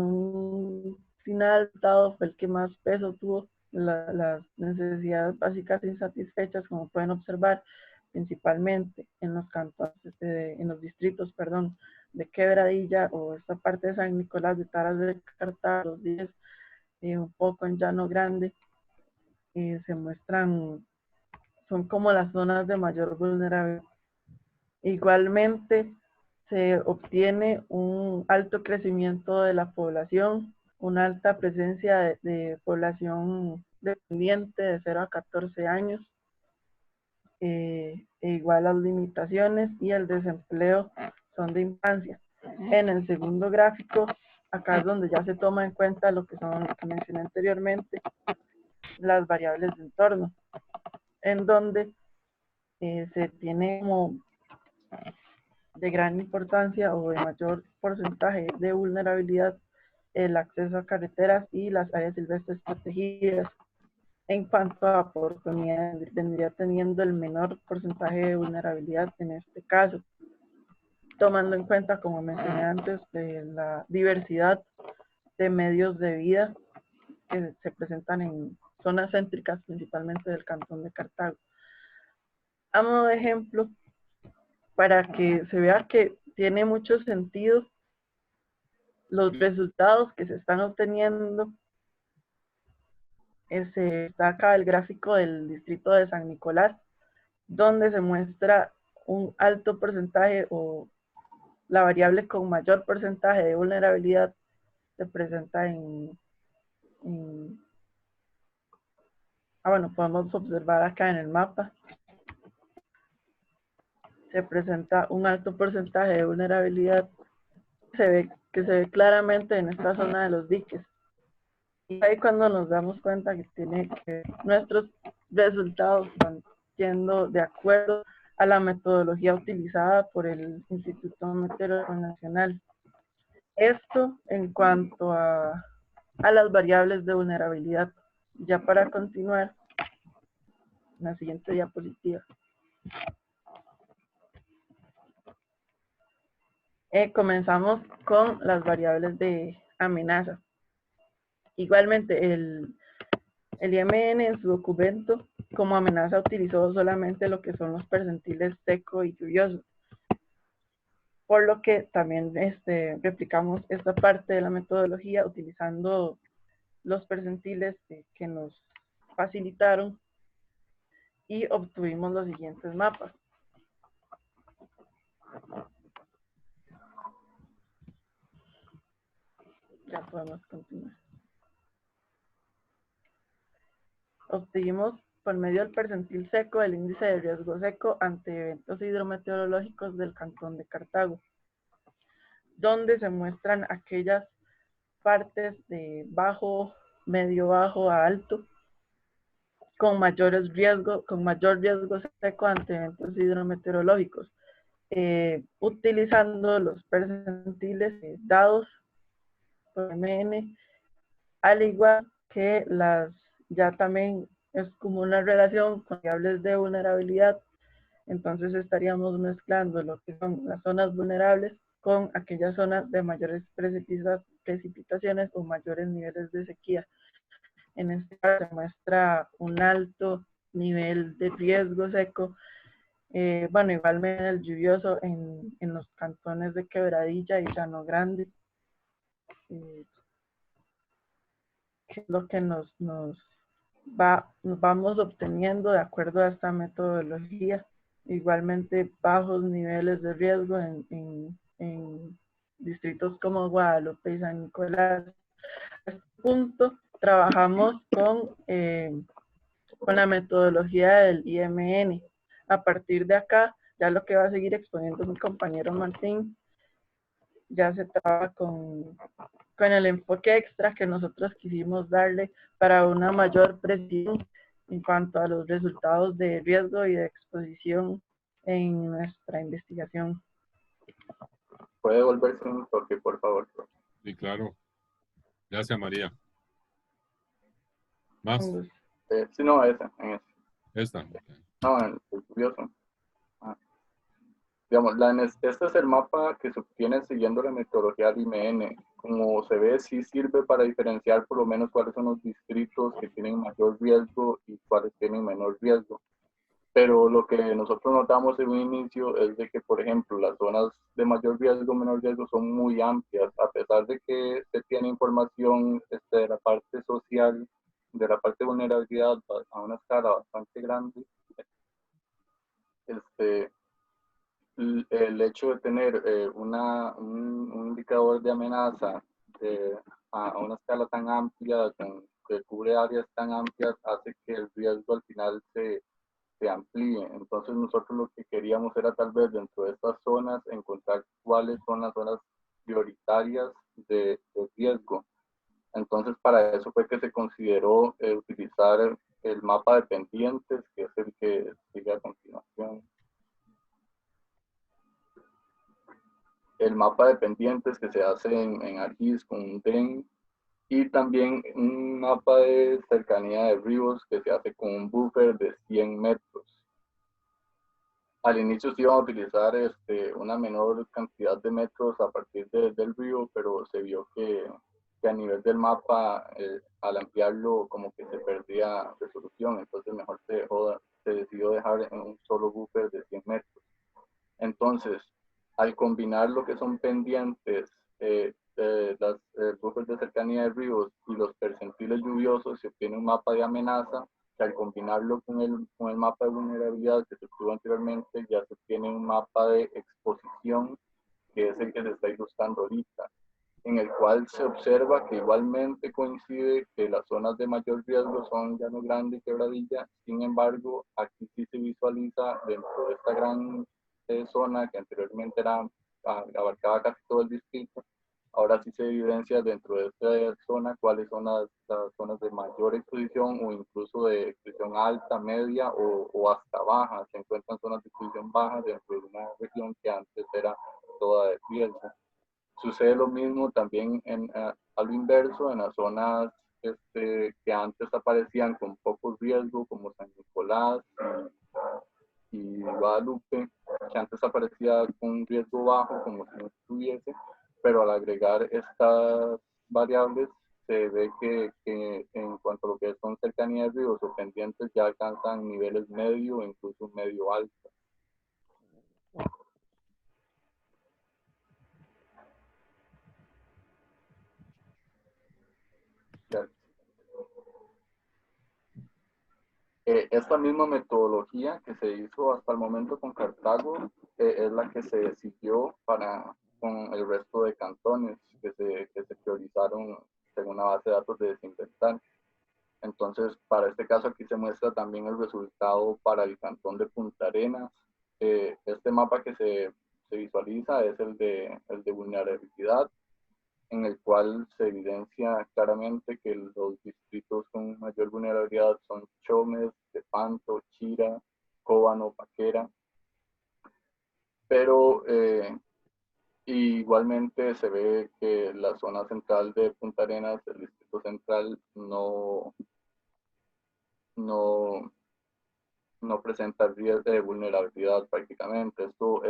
S2: un final dado fue el que más peso tuvo. Las necesidades básicas insatisfechas, como pueden observar, principalmente en los cantones, en los distritos, perdón, de Quebradilla o esta parte de San Nicolás de Taras de Cartago, los 10, un poco en Llano Grande, se muestran, son como las zonas de mayor vulnerabilidad. Igualmente, se obtiene un alto crecimiento de la población, una alta presencia de población dependiente de 0 a 14 años, igual las limitaciones y el desempleo son de infancia. En el segundo gráfico, acá es donde ya se toma en cuenta lo que son, que mencioné anteriormente, las variables de entorno, en donde se tiene como de gran importancia o de mayor porcentaje de vulnerabilidad el acceso a carreteras y las áreas silvestres protegidas. En cuanto a oportunidades, vendría teniendo el menor porcentaje de vulnerabilidad en este caso, tomando en cuenta, como mencioné antes, la diversidad de medios de vida que se presentan en zonas céntricas, principalmente del cantón de Cartago. A modo de ejemplo, para que se vea que tiene mucho sentido los resultados que se están obteniendo, está acá el gráfico del distrito de San Nicolás, donde se muestra un alto porcentaje o la variable con mayor porcentaje de vulnerabilidad se presenta bueno, podemos observar acá en el mapa, se presenta un alto porcentaje de vulnerabilidad que se ve claramente en esta zona de los diques. Y ahí cuando nos damos cuenta que nuestros resultados están yendo de acuerdo a la metodología utilizada por el Instituto Meteorológico Nacional. Esto en cuanto a las variables de vulnerabilidad. Ya para continuar, en la siguiente diapositiva. Comenzamos con las variables de amenaza. Igualmente, el IMN en su documento como amenaza utilizó solamente lo que son los percentiles seco y lluvioso. Por lo que también replicamos esta parte de la metodología utilizando los percentiles que nos facilitaron y obtuvimos los siguientes mapas. Ya podemos continuar. Obtuvimos por medio del percentil seco el índice de riesgo seco ante eventos hidrometeorológicos del cantón de Cartago, donde se muestran aquellas partes de bajo, medio bajo a alto, con mayor riesgo seco ante eventos hidrometeorológicos, utilizando los percentiles dados por MN, al igual que ya también es como una relación con variables de vulnerabilidad. Entonces estaríamos mezclando lo que son las zonas vulnerables con aquellas zonas de mayores precipitaciones o mayores niveles de sequía. En este caso se muestra un alto nivel de riesgo seco. Bueno, igualmente el lluvioso en los cantones de Quebradilla y Llano Grande. Que es lo que nos vamos obteniendo de acuerdo a esta metodología. Igualmente bajos niveles de riesgo en distritos como Guadalupe y San Nicolás. A este punto trabajamos con la metodología del IMN. A partir de acá, ya lo que va a seguir exponiendo mi compañero Martín, ya se trabaja con el enfoque extra que nosotros quisimos darle para una mayor precisión en cuanto a los resultados de riesgo y de exposición en nuestra investigación.
S3: ¿Puede volverse un toque, por favor?
S1: Sí, claro. Gracias, María. ¿Más?
S3: Sí, no, esa, en ese.
S1: Esta.
S3: No, en el curioso. Digamos, este es el mapa que se obtiene siguiendo la metodología de IMN. Como se ve, sí sirve para diferenciar por lo menos cuáles son los distritos que tienen mayor riesgo y cuáles tienen menor riesgo. Pero lo que nosotros notamos en un inicio es de que, por ejemplo, las zonas de mayor riesgo, menor riesgo son muy amplias, a pesar de que se tiene información de la parte social, de la parte de vulnerabilidad a una escala bastante grande. El hecho de tener un indicador de amenaza a una escala tan amplia, que cubre áreas tan amplias, hace que el riesgo al final se se amplíe. Entonces nosotros lo que queríamos era tal vez dentro de estas zonas encontrar cuáles son las zonas prioritarias de riesgo. Entonces para eso fue que se consideró utilizar el mapa de pendientes, que es el que sigue a continuación. El mapa de pendientes que se hace en ArcGIS con un DEN, y también un mapa de cercanía de ríos que se hace con un buffer de 100 metros. Al inicio se iba a utilizar una menor cantidad de metros a partir del río, pero se vio que a nivel del mapa, al ampliarlo, como que se perdía resolución, entonces mejor se decidió dejar en un solo buffer de 100 metros. Entonces, al combinar lo que son pendientes, las buffers de cercanía de ríos y los percentiles lluviosos, se obtiene un mapa de amenaza, que al combinarlo con el mapa de vulnerabilidad que se obtuvo anteriormente, ya se obtiene un mapa de exposición, que es el que se está ilustrando ahorita, en el cual se observa que igualmente coincide que las zonas de mayor riesgo son Llano Grande y Quebradilla. Sin embargo, aquí sí se visualiza dentro de esta gran zona que anteriormente abarcaba casi todo el distrito, ahora sí se evidencia dentro de esta zona cuáles son las zonas de mayor exposición o incluso de exposición alta, media o hasta baja. Se encuentran zonas de exposición baja dentro de una región que antes era toda de riesgo. Sucede lo mismo también a lo inverso en las zonas que antes aparecían con poco riesgo, como San Nicolás y Guadalupe, que antes aparecía con un riesgo bajo, como si no estuviese, pero al agregar estas variables se ve que en cuanto a lo que son cercanías de ríos o pendientes ya alcanzan niveles medio e incluso medio alto. Esta misma metodología que se hizo hasta el momento con Cartago es la que se siguió con el resto de cantones que se priorizaron según la base de datos de Desinvestar. Entonces, para este caso aquí se muestra también el resultado para el cantón de Punta Arenas. Este mapa que se visualiza es el de vulnerabilidad, en el cual se evidencia claramente que los distritos con mayor vulnerabilidad son Chomes, Tepanto, Chira, Cóbano, Paquera. Pero igualmente se ve que la zona central de Punta Arenas, el distrito central, no presenta riesgo de vulnerabilidad prácticamente. Estos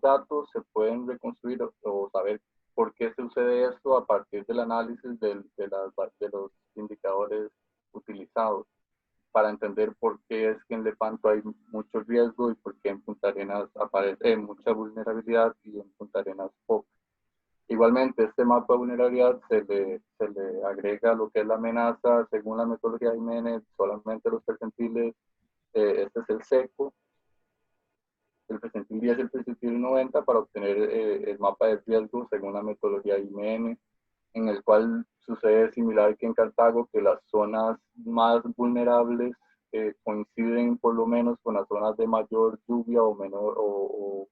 S3: datos se pueden reconstruir o saber por qué sucede esto a partir del análisis de los indicadores utilizados, para entender por qué es que en Lepanto hay mucho riesgo y por qué en Punta Arenas aparece mucha vulnerabilidad y en Punta Arenas poco. Igualmente, este mapa de vulnerabilidad se le agrega lo que es la amenaza según la metodología de Jiménez, solamente los percentiles. Este es el seco, el percentil 10 y el percentil 90 para obtener el mapa de riesgo según la metodología IMN, en el cual sucede similar que en Cartago, que las zonas más vulnerables coinciden por lo menos con las zonas de mayor lluvia o menor o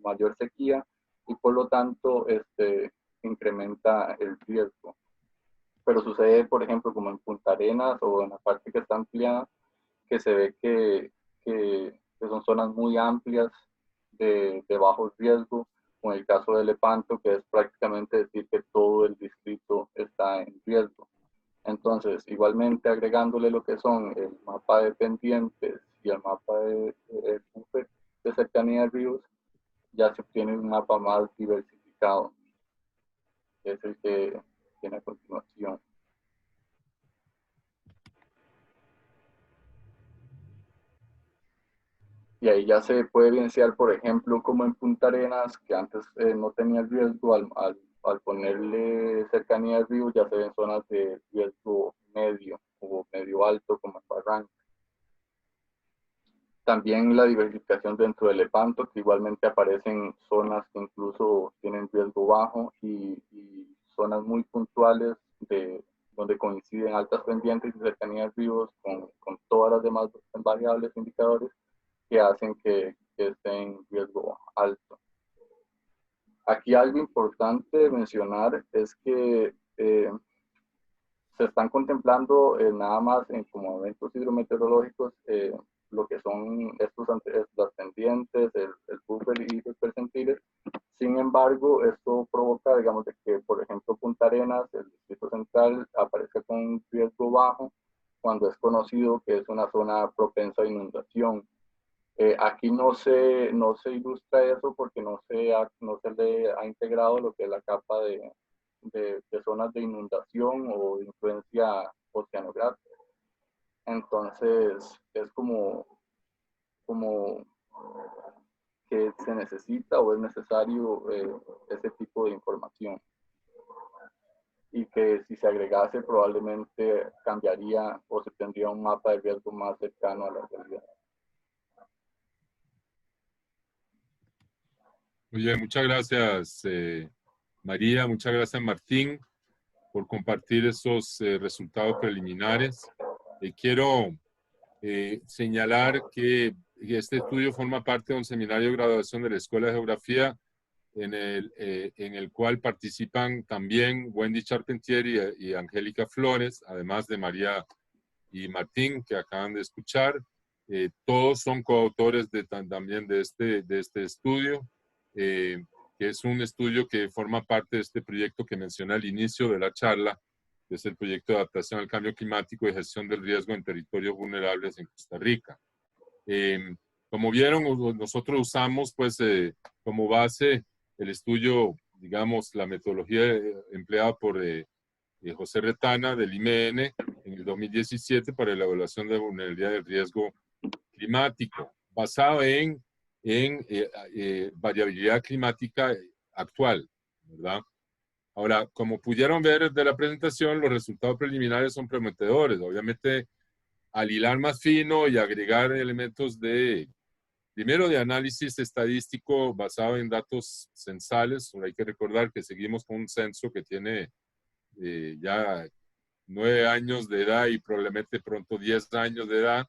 S3: mayor sequía, y por lo tanto incrementa el riesgo. Pero sucede, por ejemplo, como en Punta Arenas o en la parte que está ampliada, que se ve que son zonas muy amplias de bajo riesgo, con el caso de Lepanto, que es prácticamente decir que todo el distrito está en riesgo. Entonces, igualmente agregándole lo que son el mapa de pendientes y el mapa de buffer de cercanía de ríos, ya se obtiene un mapa más diversificado, que es el que tiene a continuación. Y ahí ya se puede evidenciar, por ejemplo, como en Punta Arenas, que antes no tenía el riesgo, al ponerle cercanía al río, ya se ven zonas de riesgo medio o medio alto, como en Barranca. También la diversificación dentro del Lepanto, que igualmente aparecen zonas que incluso tienen riesgo bajo y zonas muy puntuales de donde coinciden altas pendientes y cercanía de ríos con todas las demás variables indicadores que hacen que esté en riesgo alto. Aquí algo importante mencionar es que se están contemplando nada más como eventos hidrometeorológicos lo que son las pendientes, el buffer y los percentiles. Sin embargo, esto provoca, digamos, de que, por ejemplo, Punta Arenas, el Distrito Central, aparezca con un riesgo bajo cuando es conocido que es una zona propensa a inundación. Aquí no se ilustra eso porque no se le ha integrado lo que es la capa de zonas de inundación o de influencia oceanográfica. Entonces, es como que se necesita o es necesario ese tipo de información. Y que si se agregase probablemente cambiaría o se tendría un mapa de riesgo más cercano a la realidad.
S1: Muy bien, muchas gracias María, muchas gracias Martín por compartir esos resultados preliminares. Quiero señalar que este estudio forma parte de un seminario de graduación de la Escuela de Geografía en el cual participan también Wendy Charpentier y Angélica Flores, además de María y Martín, que acaban de escuchar. Todos son coautores también de este estudio, que es un estudio que forma parte de este proyecto que mencioné al inicio de la charla, que es el proyecto de adaptación al cambio climático y gestión del riesgo en territorios vulnerables en Costa Rica. Como vieron, nosotros usamos pues como base el estudio, digamos, la metodología empleada por José Retana del IMN en el 2017 para la evaluación de vulnerabilidad del riesgo climático, basado en variabilidad climática actual, ¿verdad? Ahora, como pudieron ver de la presentación, los resultados preliminares son prometedores. Obviamente, al hilar más fino y agregar elementos primero de análisis estadístico basado en datos censales. Hay que recordar que seguimos con un censo que tiene ya 9 años de edad y probablemente pronto 10 años de edad,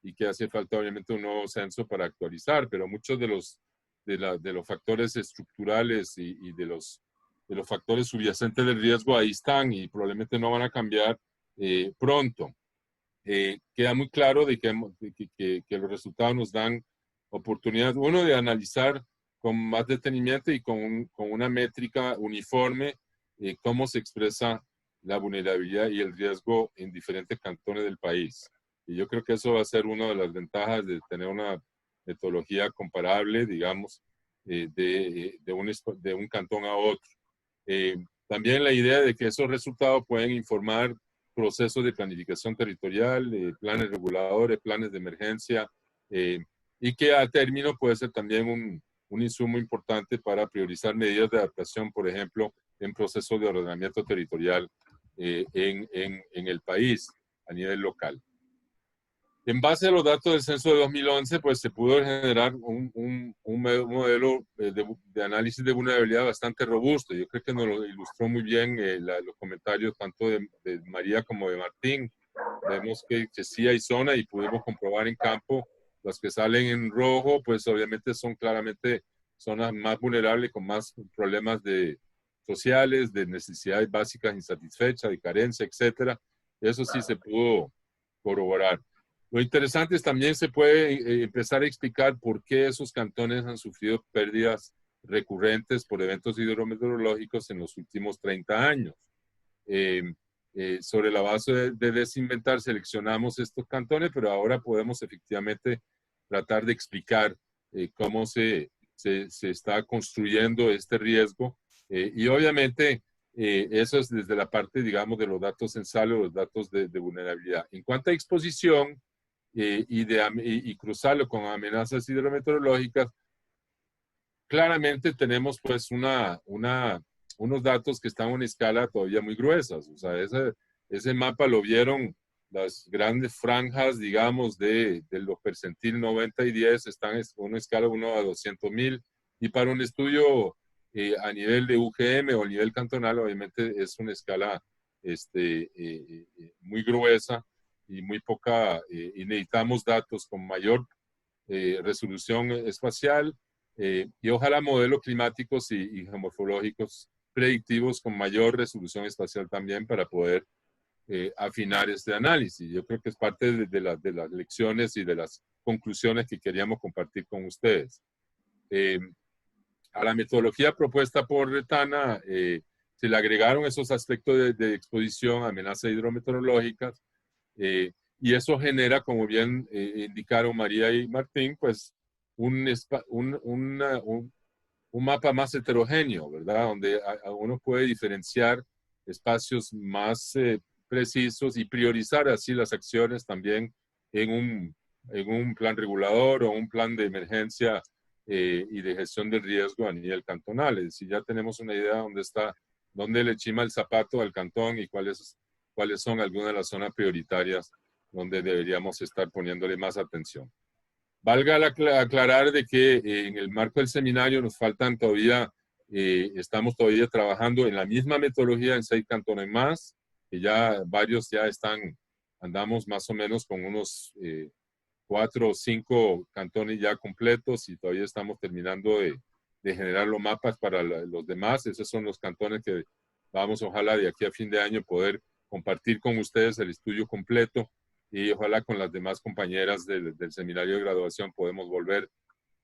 S1: y que hace falta obviamente un nuevo censo para actualizar, pero muchos de los factores estructurales y de los factores subyacentes del riesgo ahí están y probablemente no van a cambiar pronto. Queda muy claro de que los resultados nos dan oportunidad, uno, de analizar con más detenimiento y con una métrica uniforme cómo se expresa la vulnerabilidad y el riesgo en diferentes cantones del país. Y yo creo que eso va a ser una de las ventajas de tener una metodología comparable, digamos, de un cantón a otro. También la idea de que esos resultados pueden informar procesos de planificación territorial, planes reguladores, planes de emergencia, y que a término puede ser también un insumo importante para priorizar medidas de adaptación, por ejemplo, en procesos de ordenamiento territorial en el país a nivel local. En base a los datos del censo de 2011, pues se pudo generar un modelo de análisis de vulnerabilidad bastante robusto. Yo creo que nos lo ilustró muy bien los comentarios tanto de María como de Martín. Vemos que sí hay zona y pudimos comprobar en campo. Las que salen en rojo, pues obviamente son claramente zonas más vulnerables con más problemas sociales, de necesidades básicas insatisfechas, de carencia, etcétera. Eso sí se pudo corroborar. Lo interesante es también se puede empezar a explicar por qué esos cantones han sufrido pérdidas recurrentes por eventos hidrometeorológicos en los últimos 30 años. Sobre la base de desinventar, seleccionamos estos cantones, pero ahora podemos efectivamente tratar de explicar cómo se está construyendo este riesgo. Y obviamente eso es desde la parte, digamos, de los datos censales, los datos de vulnerabilidad. En cuanto a exposición, y cruzarlo con amenazas hidrometeorológicas, claramente tenemos pues unos datos que están a una escala todavía muy gruesas. O sea, ese mapa lo vieron las grandes franjas, digamos, de los percentil 90 y 10, están en una escala 1 a 200,000, y para un estudio a nivel de UGM o a nivel cantonal, obviamente es una escala muy gruesa y muy poca, y necesitamos datos con mayor resolución espacial y ojalá modelos climáticos y geomorfológicos predictivos con mayor resolución espacial también para poder afinar este análisis. Yo creo que es parte de las lecciones y de las conclusiones que queríamos compartir con ustedes. A la metodología propuesta por Retana se le agregaron esos aspectos de exposición, amenazas hidrometeorológicas, y eso genera, como bien indicaron María y Martín, pues un mapa más heterogéneo, ¿verdad? Donde uno puede diferenciar espacios más precisos y priorizar así las acciones también en un plan regulador o un plan de emergencia y de gestión del riesgo a nivel cantonal. Es decir, ya tenemos una idea de dónde está, dónde le chima el zapato al cantón y cuáles son algunas de las zonas prioritarias donde deberíamos estar poniéndole más atención. Valga aclarar de que en el marco del seminario nos faltan todavía, estamos todavía trabajando en la misma metodología en 6 cantones más, que ya varios ya andamos más o menos con unos 4 o 5 cantones ya completos y todavía estamos terminando de generar los mapas para los demás. Esos son los cantones que vamos, ojalá, de aquí a fin de año poder compartir con ustedes el estudio completo y ojalá con las demás compañeras del seminario de graduación podemos volver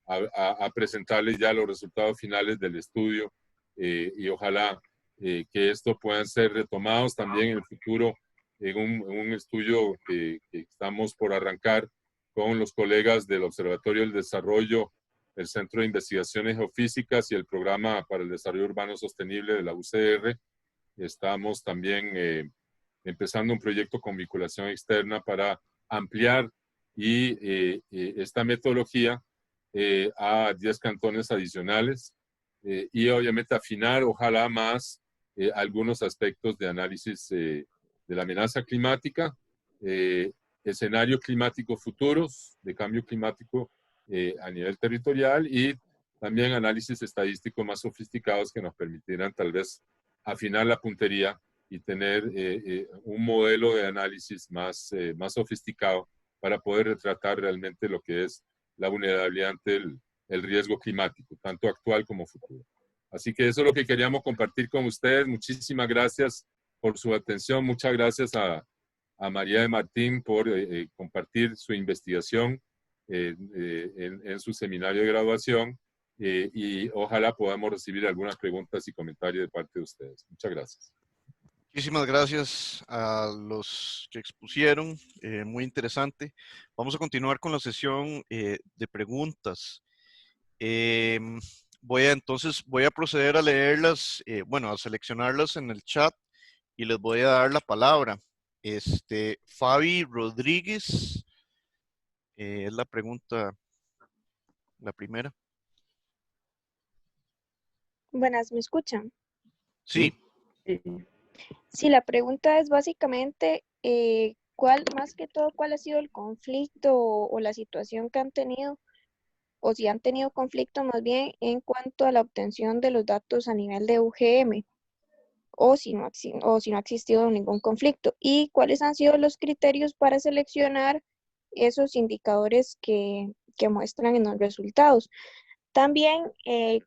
S1: a presentarles ya los resultados finales del estudio y ojalá que estos puedan ser retomados también en el futuro en un estudio que estamos por arrancar con los colegas del Observatorio del Desarrollo, el Centro de Investigaciones Geofísicas y el Programa para el Desarrollo Urbano Sostenible de la UCR. Estamos también empezando un proyecto con vinculación externa para ampliar esta metodología a 10 cantones adicionales y obviamente afinar, ojalá más, algunos aspectos de análisis de la amenaza climática, escenarios climáticos futuros de cambio climático a nivel territorial y también análisis estadísticos más sofisticados que nos permitirán tal vez afinar la puntería y tener un modelo de análisis más sofisticado para poder retratar realmente lo que es la vulnerabilidad ante el riesgo climático, tanto actual como futuro. Así que eso es lo que queríamos compartir con ustedes. Muchísimas gracias por su atención. Muchas gracias a María de Martín por compartir su investigación en su seminario de graduación y ojalá podamos recibir algunas preguntas y comentarios de parte de ustedes. Muchas gracias.
S4: Muchísimas gracias a los que expusieron, muy interesante. Vamos a continuar con la sesión de preguntas. Entonces voy a proceder a leerlas, bueno, a seleccionarlas en el chat y les voy a dar la palabra. Fabi Rodríguez, es la pregunta, la primera.
S5: Buenas, ¿me escuchan?
S4: Sí.
S5: Sí, la pregunta es básicamente, más que todo, ¿cuál ha sido el conflicto o la situación que han tenido, o si han tenido conflicto más bien en cuanto a la obtención de los datos a nivel de UGM, o si no ha existido ningún conflicto? ¿Y cuáles han sido los criterios para seleccionar esos indicadores que muestran en los resultados? También,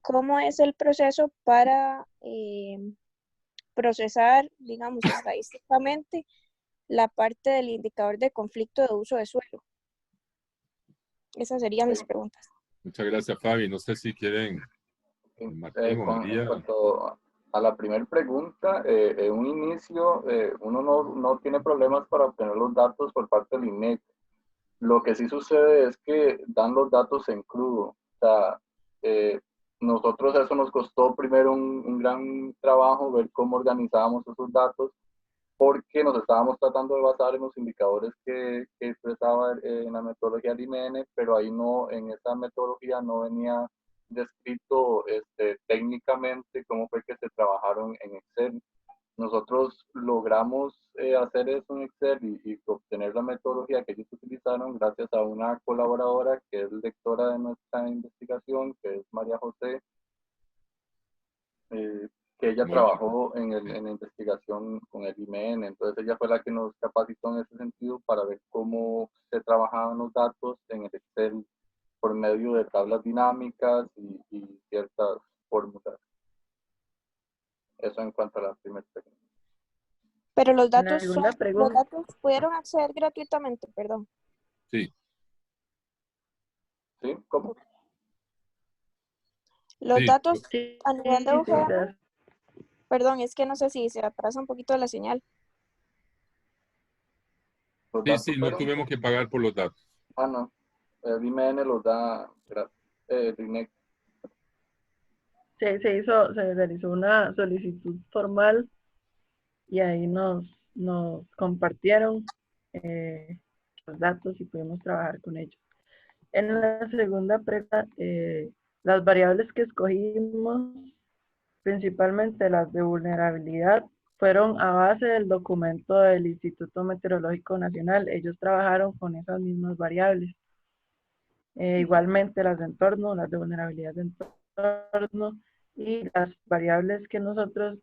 S5: ¿cómo es el proceso para procesar, digamos, estadísticamente la parte del indicador de conflicto de uso de suelo? Esas serían mis preguntas.
S1: Muchas gracias, Fabi. No sé si quieren, Martín o María.
S3: En cuanto a la primera pregunta, en un inicio uno no tiene problemas para obtener los datos por parte del INEC. Lo que sí sucede es que dan los datos en crudo. O sea, nosotros eso nos costó primero un gran trabajo ver cómo organizábamos esos datos, porque nos estábamos tratando de basar en los indicadores que expresaba en la metodología del IMN, pero ahí no, en esa metodología no venía descrito técnicamente cómo fue que se trabajaron en Excel. Nosotros logramos hacer eso en Excel y obtener la metodología que ellos utilizaron gracias a una colaboradora que es lectora de nuestra investigación, que es María José. que ella
S1: Muy
S3: trabajó en la investigación con el IMN, entonces ella fue la que nos capacitó en ese sentido para ver cómo se trabajaban los datos en el Excel por medio de tablas dinámicas y ciertas fórmulas. Eso en cuanto a la primera pregunta.
S5: Pero los
S2: La
S5: datos
S2: segunda
S5: los
S2: pregunta,
S5: datos pudieron acceder gratuitamente, perdón.
S1: Sí,
S3: ¿Sí? ¿Cómo?
S5: Los
S1: sí,
S5: datos
S2: sí,
S5: a nivel de
S2: sí,
S5: UGM, perdón, es que no sé si se atrasa un poquito la señal.
S3: Los
S1: sí,
S3: datos
S1: sí, no
S3: fueron,
S1: tuvimos que pagar por los datos.
S3: no, el IMN los da gratis. El INEC.
S2: se realizó una solicitud formal y ahí nos compartieron los datos y pudimos trabajar con ellos. En la segunda pregunta, las variables que escogimos, principalmente las de vulnerabilidad, fueron a base del documento del Instituto Meteorológico Nacional. Ellos trabajaron con esas mismas variables. Igualmente las de entorno, las de vulnerabilidad de entorno y las variables que nosotros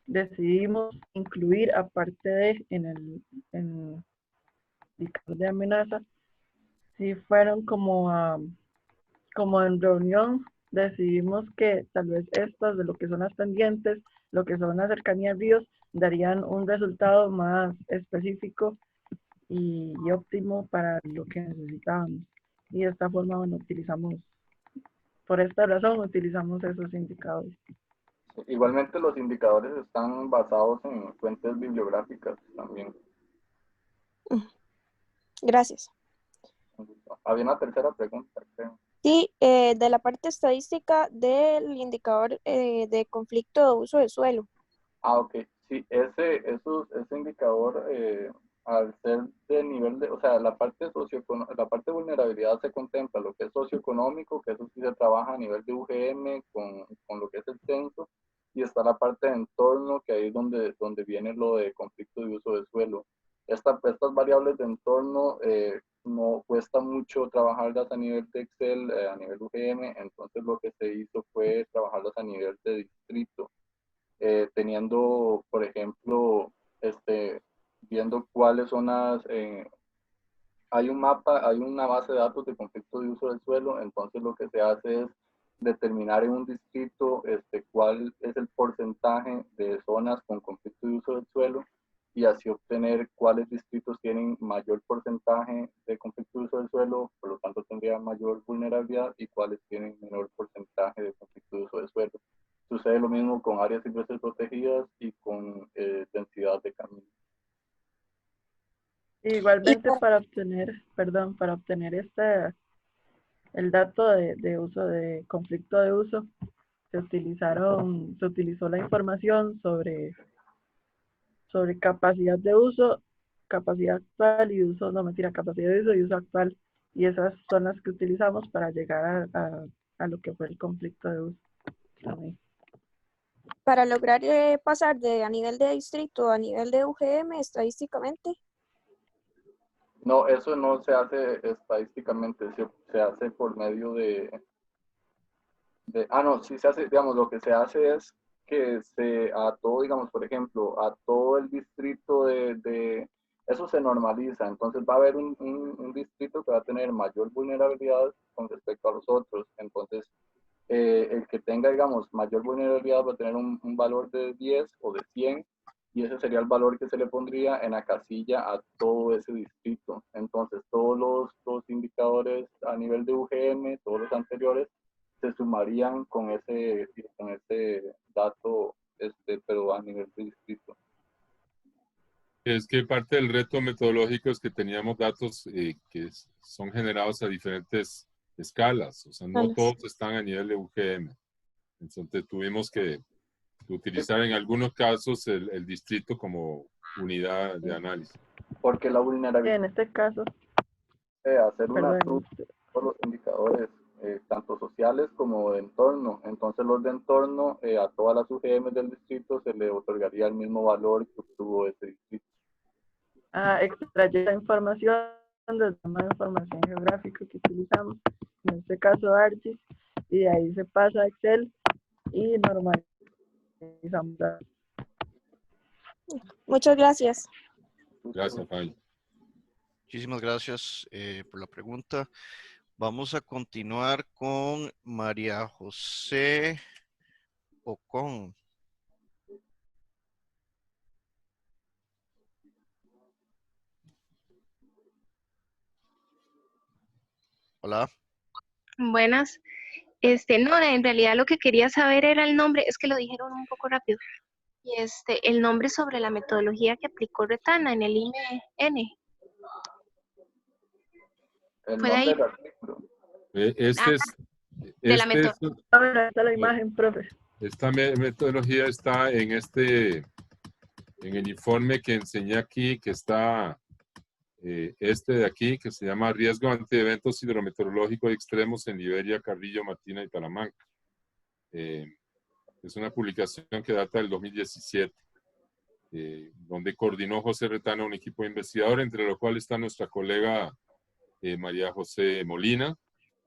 S2: decidimos incluir aparte de en el indicador de amenaza, si fueron como en reunión decidimos que tal vez estas de lo que son las pendientes, lo que son las cercanías ríos, darían un resultado más específico y óptimo para lo que necesitábamos. Y de esta forma, bueno, por esta razón, utilizamos esos indicadores.
S3: Igualmente los indicadores están basados en fuentes bibliográficas también.
S5: Gracias.
S3: Había una tercera pregunta, creo.
S5: Sí, de la parte estadística del indicador de conflicto de uso de suelo.
S3: Ok. Sí, ese indicador, al ser de nivel de, o sea, la parte de vulnerabilidad se contempla lo que es socioeconómico, que eso sí se trabaja a nivel de UGM con lo que es el censo, y está la parte de entorno, que ahí es donde viene lo de conflicto de uso de suelo. Estas variables de entorno no cuesta mucho trabajarlas a nivel de Excel, a nivel UGM, entonces lo que se hizo fue trabajarlas a nivel de distrito. Teniendo, por ejemplo, viendo cuáles son hay un mapa, hay una base de datos de conflicto de uso del suelo, entonces lo que se hace es determinar en un distrito cuál es el porcentaje de zonas con conflicto de uso del suelo y así obtener cuáles distritos tienen mayor porcentaje de conflicto de uso del suelo, por lo tanto tendría mayor vulnerabilidad, y cuáles tienen menor porcentaje de conflicto de uso del suelo. Sucede lo mismo con áreas silvestres protegidas y con densidad de caminos.
S5: Y
S2: Igualmente para obtener el dato de uso de conflicto de uso, se utilizó la información sobre capacidad de uso, capacidad actual y uso, no mentira, capacidad de uso y uso actual. Y esas son las que utilizamos para llegar a lo que fue el conflicto de uso.
S5: para lograr pasar de a nivel de distrito a nivel de UGM estadísticamente.
S3: No, eso no se hace estadísticamente, se hace por medio no, sí se hace, digamos, lo que se hace es que a todo, digamos, por ejemplo, a todo el distrito eso se normaliza, entonces va a haber un distrito que va a tener mayor vulnerabilidad con respecto a los otros, entonces el que tenga, digamos, mayor vulnerabilidad va a tener un valor de 10 o de 100, y ese sería el valor que se le pondría en la casilla a todo ese distrito. Entonces, todos los indicadores a nivel de UGM, todos los anteriores, se sumarían con ese dato, pero a nivel de distrito.
S1: es que parte del reto metodológico es que teníamos datos que son generados a diferentes escalas, o sea, no todos están a nivel de UGM. Entonces tuvimos que utilizar en algunos casos el distrito como unidad de análisis.
S3: Porque la vulnerabilidad,
S2: En este caso,
S3: hacer una
S2: perdón,
S3: suma de todos los indicadores, tanto sociales como de entorno. Entonces los de entorno, a todas las UGM del distrito se le otorgaría el mismo valor que obtuvo ese distrito.
S2: extraer la información desde la información geográfica que utilizamos, en este caso ArcGIS, y de ahí se pasa a Excel y normaliza utilizamos.
S5: Muchas gracias.
S1: Gracias, Fabi.
S4: Muchísimas gracias por la pregunta. Vamos a continuar con María José Ocon. Hola.
S6: Buenas. No, en realidad lo que quería saber era el nombre, es que lo dijeron un poco rápido. Y el nombre sobre la metodología que aplicó Retana en el IMN.
S3: El
S6: ¿Puede
S3: nombre
S6: ahí?
S3: del artículo.
S1: Este es,
S6: de la
S1: este es,
S2: A ver, ahí está la imagen, profe.
S1: esta metodología está en el informe que enseñé aquí, que está este de aquí, que se llama Riesgo ante eventos hidrometeorológicos extremos en Liberia, Carrillo, Matina y Talamanca. Es una publicación que data del 2017, donde coordinó José Retana un equipo de investigadores, entre los cuales está nuestra colega María José Molina,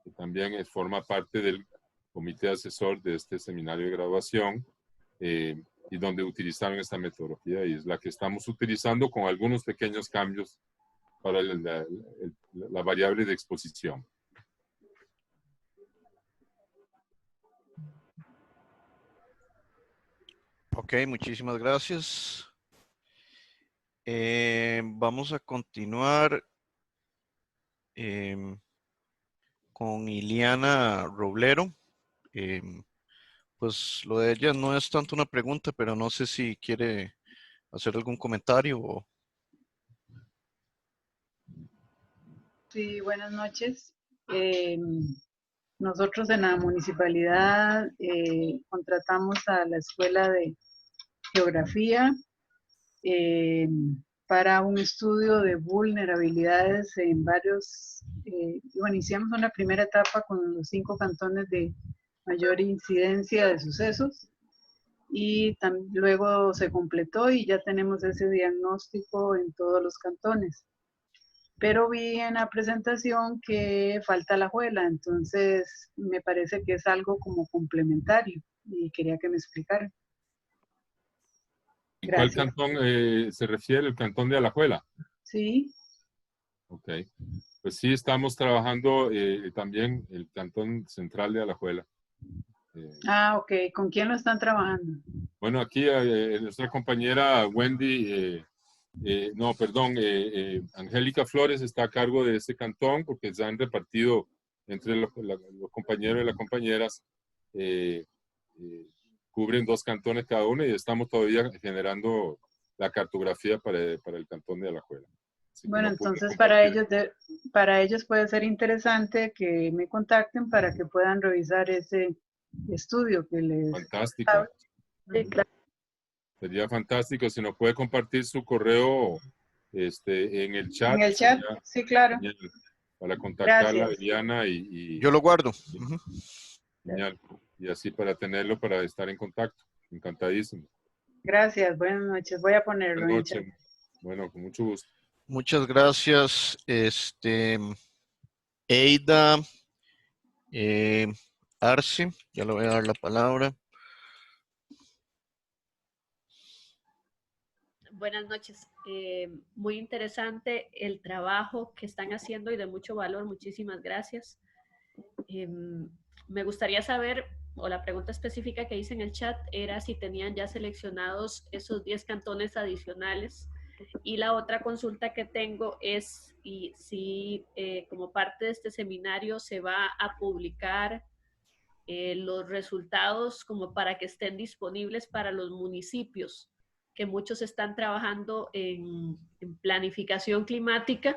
S1: que también forma parte del comité asesor de este seminario de graduación, y donde utilizaron esta metodología, y es la que estamos utilizando con algunos pequeños cambios para la variable de exposición.
S4: Ok, muchísimas gracias. Vamos a continuar con Iliana Roblero. Pues lo de ella no es tanto una pregunta, pero no sé si quiere hacer algún comentario o...
S7: Sí, buenas noches. Nosotros en la municipalidad contratamos a la Escuela de Geografía para un estudio de vulnerabilidades en varios, bueno, iniciamos una primera etapa con los 5 cantones de mayor incidencia de sucesos y luego se completó y ya tenemos ese diagnóstico en todos los cantones. Pero vi en la presentación que falta la Alajuela, entonces me parece que es algo como complementario y quería que me explicaran.
S1: ¿En cuál
S7: Gracias.
S1: cantón se refiere el cantón de Alajuela?
S7: Sí,
S1: Ok. Pues sí, estamos trabajando también el cantón central de Alajuela.
S7: ok. ¿Con quién lo están trabajando?
S1: Bueno, aquí nuestra compañera Wendy, no, perdón, Angélica Flores está a cargo de este cantón porque se han repartido entre los compañeros y las compañeras, cubren 2 cantones cada uno y estamos todavía generando la cartografía para el cantón de Alajuela.
S7: Bueno, entonces para ellos puede ser interesante que me contacten para que puedan revisar ese estudio que les...
S1: Fantástico.
S2: Sí, claro.
S1: Sería fantástico si nos puede compartir su correo en el chat.
S7: En el chat,
S1: sería
S7: sí, claro.
S1: genial, para contactarla a
S7: Gracias.
S1: Eliana y
S4: Yo lo guardo.
S1: genial. Y así para tenerlo, para estar en contacto. Encantadísimo.
S7: Gracias, buenas noches. Voy a ponerlo
S1: Buenas
S7: en el
S1: noches.
S7: chat.
S1: Bueno, con mucho gusto.
S4: Muchas gracias, Eida Arce, ya le voy a dar la palabra.
S8: Buenas noches. Muy interesante el trabajo que están haciendo y de mucho valor. Muchísimas gracias. Me gustaría saber, o la pregunta específica que hice en el chat era si tenían ya seleccionados esos 10 cantones adicionales. Y la otra consulta que tengo es si como parte de este seminario se va a publicar los resultados como para que estén disponibles para los municipios, que muchos están trabajando en planificación climática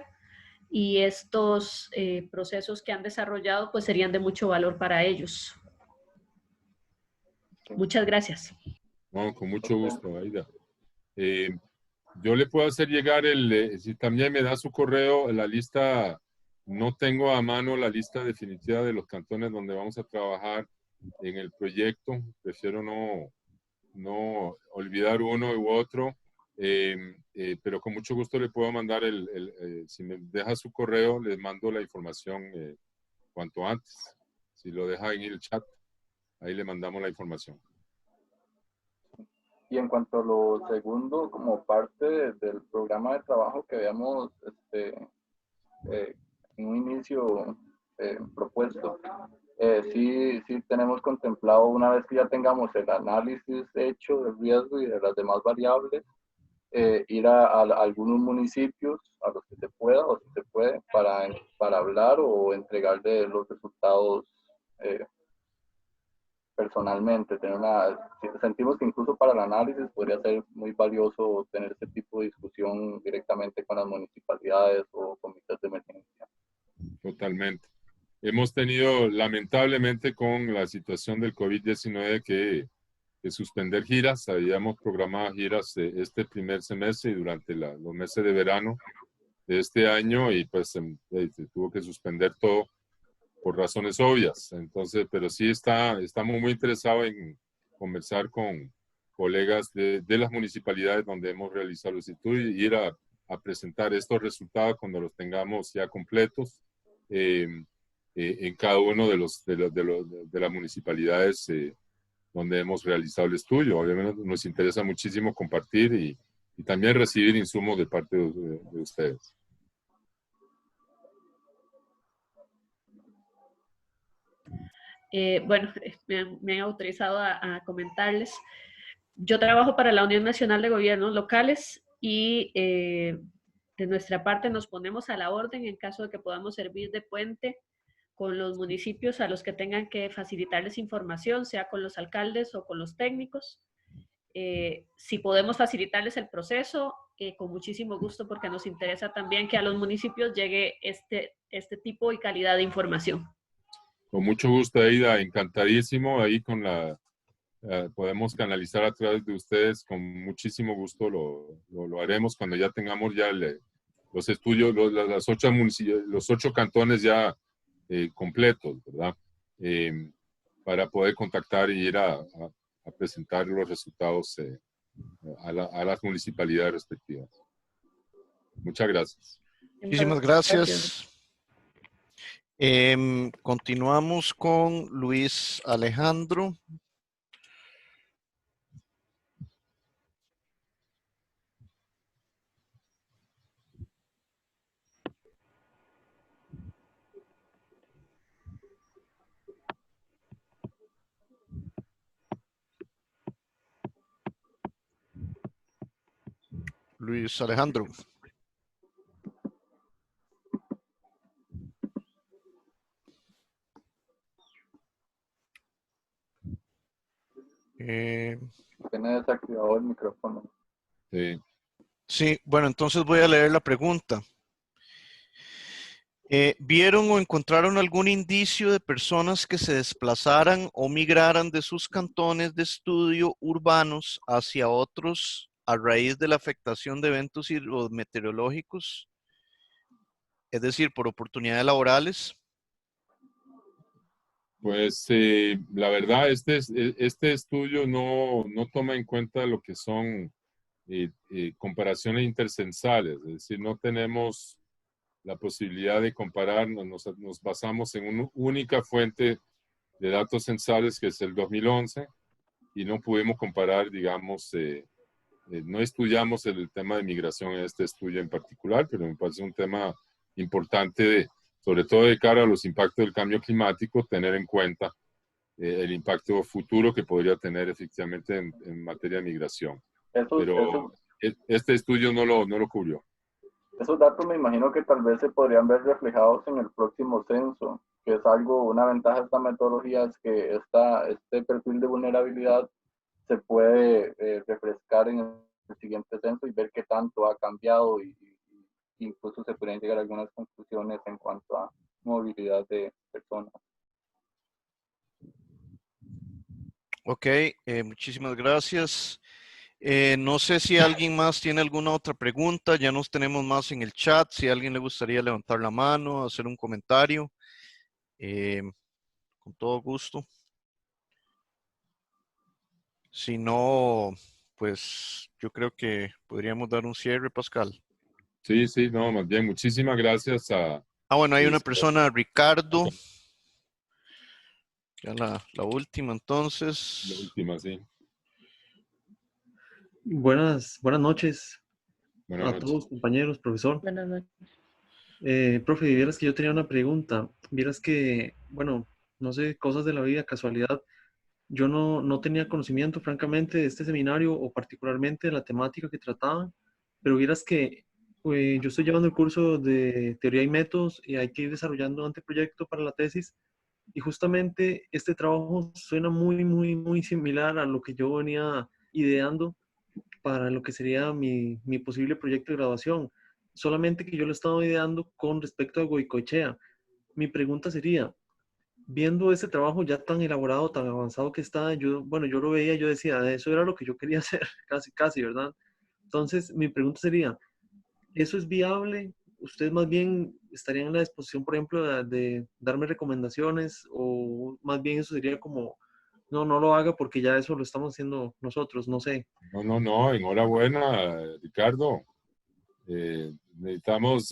S8: y estos procesos que han desarrollado pues serían de mucho valor para ellos. Muchas gracias.
S1: No, con mucho gusto, Aida. Yo le puedo hacer llegar si también me da su correo, la lista, no tengo a mano la lista definitiva de los cantones donde vamos a trabajar en el proyecto. Prefiero no olvidar uno u otro, pero con mucho gusto le puedo mandar si me deja su correo, les mando la información cuanto antes. Si lo deja en el chat, ahí le mandamos la información.
S3: Y en cuanto a lo segundo, como parte del programa de trabajo que habíamos en un inicio propuesto, sí tenemos contemplado, una vez que ya tengamos el análisis hecho del riesgo y de las demás variables, ir a algunos municipios a los que se pueda o si se puede para hablar o entregarle los resultados personalmente. Sentimos que incluso para el análisis podría ser muy valioso tener este tipo de discusión directamente con las municipalidades o comités de emergencia.
S1: Totalmente. Hemos tenido, lamentablemente, con la situación del COVID-19 que suspender giras. Habíamos programado giras este primer semestre y durante los meses de verano de este año y pues se tuvo que suspender todo por razones obvias. Entonces, pero sí estamos muy interesados en conversar con colegas de las municipalidades donde hemos realizado los estudios y ir a presentar estos resultados cuando los tengamos ya completos en cada uno de las municipalidades donde hemos realizado el estudio. Obviamente nos interesa muchísimo compartir y también recibir insumos de parte de ustedes.
S8: Bueno, me han autorizado a comentarles. Yo trabajo para la Unión Nacional de Gobiernos Locales y de nuestra parte nos ponemos a la orden en caso de que podamos servir de puente con los municipios a los que tengan que facilitarles información, sea con los alcaldes o con los técnicos. Si podemos facilitarles el proceso, con muchísimo gusto, porque nos interesa también que a los municipios llegue este tipo y calidad de información.
S1: Con mucho gusto, Aida, encantadísimo. Ahí podemos canalizar a través de ustedes, con muchísimo gusto lo haremos cuando ya tengamos ya los estudios, los 8 cantones ya completos, ¿verdad? Para poder contactar y ir a presentar los resultados a las municipalidades respectivas. Muchas gracias.
S4: Muchísimas gracias. Continuamos con Luis Alejandro. Luis Alejandro.
S3: Tiene desactivado el micrófono.
S4: Sí, bueno, entonces voy a leer la pregunta. ¿Vieron o encontraron algún indicio de personas que se desplazaran o migraran de sus cantones de estudio urbanos hacia otros a raíz de la afectación de eventos hidrometeorológicos? Es decir, por oportunidades laborales.
S1: Pues la verdad, este estudio no toma en cuenta lo que son comparaciones intercensales, es decir, no tenemos la posibilidad de comparar, nos basamos en una única fuente de datos censales que es el 2011 y no pudimos comparar, digamos, no estudiamos el tema de migración en este estudio en particular, pero me parece un tema importante, sobre todo de cara a los impactos del cambio climático, tener en cuenta el impacto futuro que podría tener efectivamente en materia de migración. Este estudio no lo cubrió.
S3: Esos datos me imagino que tal vez se podrían ver reflejados en el próximo censo, que es una ventaja de esta metodología es que este perfil de vulnerabilidad se puede refrescar en el siguiente censo y ver qué tanto ha cambiado y incluso se pueden llegar a algunas conclusiones en cuanto a movilidad de personas.
S4: Ok, muchísimas gracias. No sé si alguien más tiene alguna otra pregunta, ya nos tenemos más en el chat, si a alguien le gustaría levantar la mano, hacer un comentario, con todo gusto. Si no, pues yo creo que podríamos dar un cierre, Pascal.
S1: Sí, no, más bien, muchísimas gracias a...
S4: bueno, hay una persona, Ricardo. Ya la última, entonces.
S1: La última, sí.
S9: Buenas noches
S1: Buenas
S9: a
S1: noches.
S9: todos, compañeros, profesor.
S2: Buenas noches.
S9: Profe, vieras que yo tenía una pregunta. Vieras que, bueno, no sé, cosas de la vida, casualidad. Yo no tenía conocimiento, francamente, de este seminario o particularmente de la temática que trataban, pero vieras que yo estoy llevando el curso de teoría y métodos y hay que ir desarrollando un anteproyecto para la tesis. Y justamente este trabajo suena muy similar a lo que yo venía ideando para lo que sería mi posible proyecto de graduación. Solamente que yo lo he estado ideando con respecto a Goicoechea. Mi pregunta sería, viendo ese trabajo ya tan elaborado, tan avanzado que está, bueno, yo lo veía, yo decía, eso era lo que yo quería hacer, casi, ¿verdad? Entonces, mi pregunta sería, ¿eso es viable? ¿Ustedes más bien estarían en la disposición, por ejemplo, de darme recomendaciones o más bien eso sería como, no lo haga porque ya eso lo estamos haciendo nosotros, no sé?
S1: No, enhorabuena, Ricardo. Necesitamos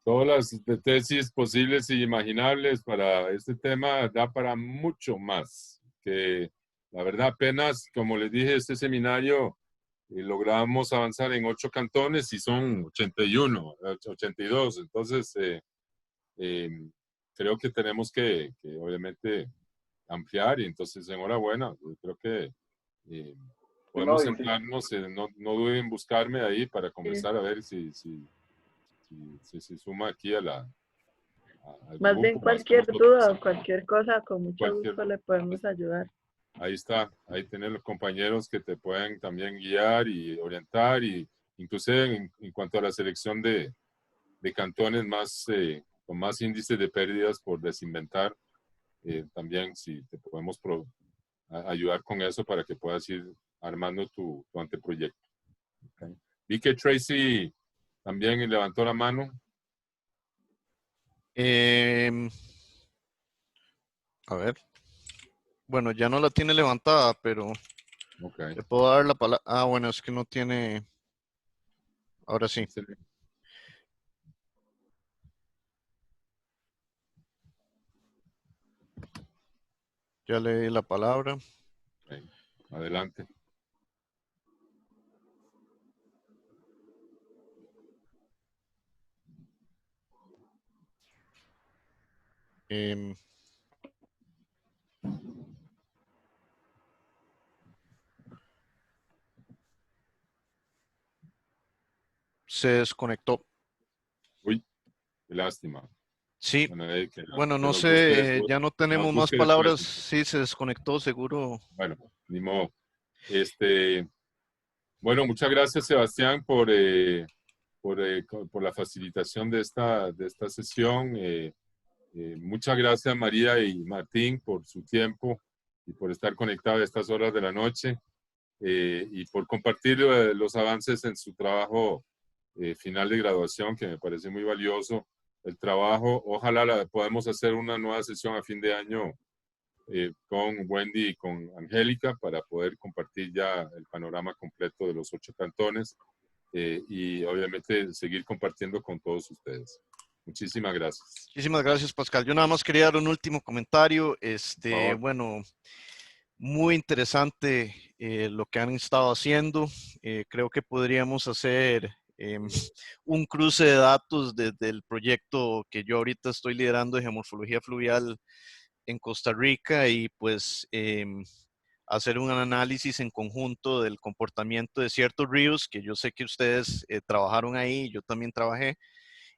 S1: todas las tesis posibles y imaginables para este tema, da para mucho más. Que la verdad, apenas, como les dije, este seminario logramos avanzar en 8 cantones y son 81, 82. Entonces, eh, creo que tenemos que obviamente ampliar y entonces enhorabuena. Yo creo que eh, podemos
S3: No, y sí,
S1: centrarnos, no duden en buscarme ahí para
S2: Sí.
S1: conversar a ver si se suma aquí al
S2: Más bien
S1: grupo.
S2: cualquier
S1: Hacemos lo que
S2: duda
S1: sea.
S2: o cualquier cosa, con mucho
S1: Cualquier,
S2: gusto le podemos ayudar.
S1: ahí está, ahí tienen los compañeros que te pueden también guiar y orientar y inclusive en cuanto a la selección de cantones más, con más índices de pérdidas por desinventar, también si te podemos ayudar con eso para que puedas ir armando tu anteproyecto. Okay. Vi que Tracy también levantó la mano.
S4: A ver. Bueno, ya no la tiene levantada, pero
S1: Okay.
S4: le puedo dar la palabra. Ah, bueno, es que no tiene. Ahora sí.
S1: Excelente.
S4: Ya le di la palabra.
S1: Okay. Adelante.
S4: Se desconectó.
S1: Uy, qué lástima.
S4: Sí. Bueno,
S1: Que
S4: no
S1: nos busque,
S4: sé, ya no tenemos
S1: nos
S4: más
S1: busque después.
S4: palabras. Sí, se desconectó, seguro.
S1: Bueno, ni modo. Bueno, muchas gracias, Sebastián, por la facilitación de esta sesión. Muchas gracias, María y Martín, por su tiempo y por estar conectados a estas horas de la noche y por compartir los avances en su trabajo final de graduación, que me parece muy valioso. El trabajo, ojalá podamos hacer una nueva sesión a fin de año con Wendy y con Angélica para poder compartir ya el panorama completo de los 8 cantones y obviamente seguir compartiendo con todos ustedes. Muchísimas gracias.
S4: Muchísimas gracias, Pascal. Yo nada más quería dar un último comentario. Bueno, muy interesante lo que han estado haciendo. Creo que podríamos hacer un cruce de datos desde el proyecto que yo ahorita estoy liderando de geomorfología fluvial en Costa Rica y pues hacer un análisis en conjunto del comportamiento de ciertos ríos que yo sé que ustedes trabajaron ahí, yo también trabajé,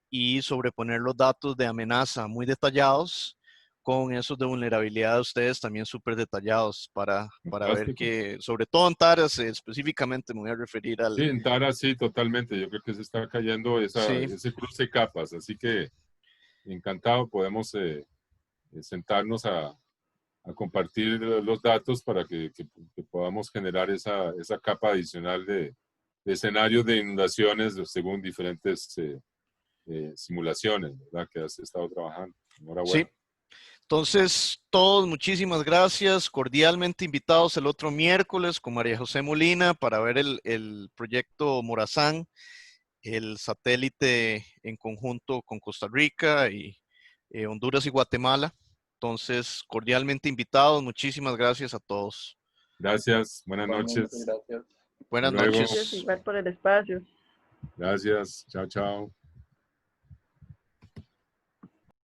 S4: y sobreponer los datos de amenaza muy detallados con esos de vulnerabilidad de ustedes también súper detallados para ver que, sobre todo en Taras específicamente, me voy a referir al...
S1: Sí, en Taras sí, totalmente. Yo creo que se está cayendo ese cruce de capas, así que encantado podemos sentarnos a compartir los datos para que podamos generar esa capa adicional de escenarios de inundaciones según diferentes simulaciones, ¿verdad? Que has estado trabajando. Enhorabuena.
S4: Sí. Entonces, todos muchísimas gracias, cordialmente invitados el otro miércoles con María José Molina para ver el proyecto Morazán, el satélite en conjunto con Costa Rica y Honduras y Guatemala. Entonces, cordialmente invitados, muchísimas gracias a todos.
S1: Gracias, buenas noches.
S3: Gracias.
S4: Buenas
S1: Hasta luego.
S4: noches.
S2: Gracias igual por el espacio.
S1: Gracias. Chao, chao.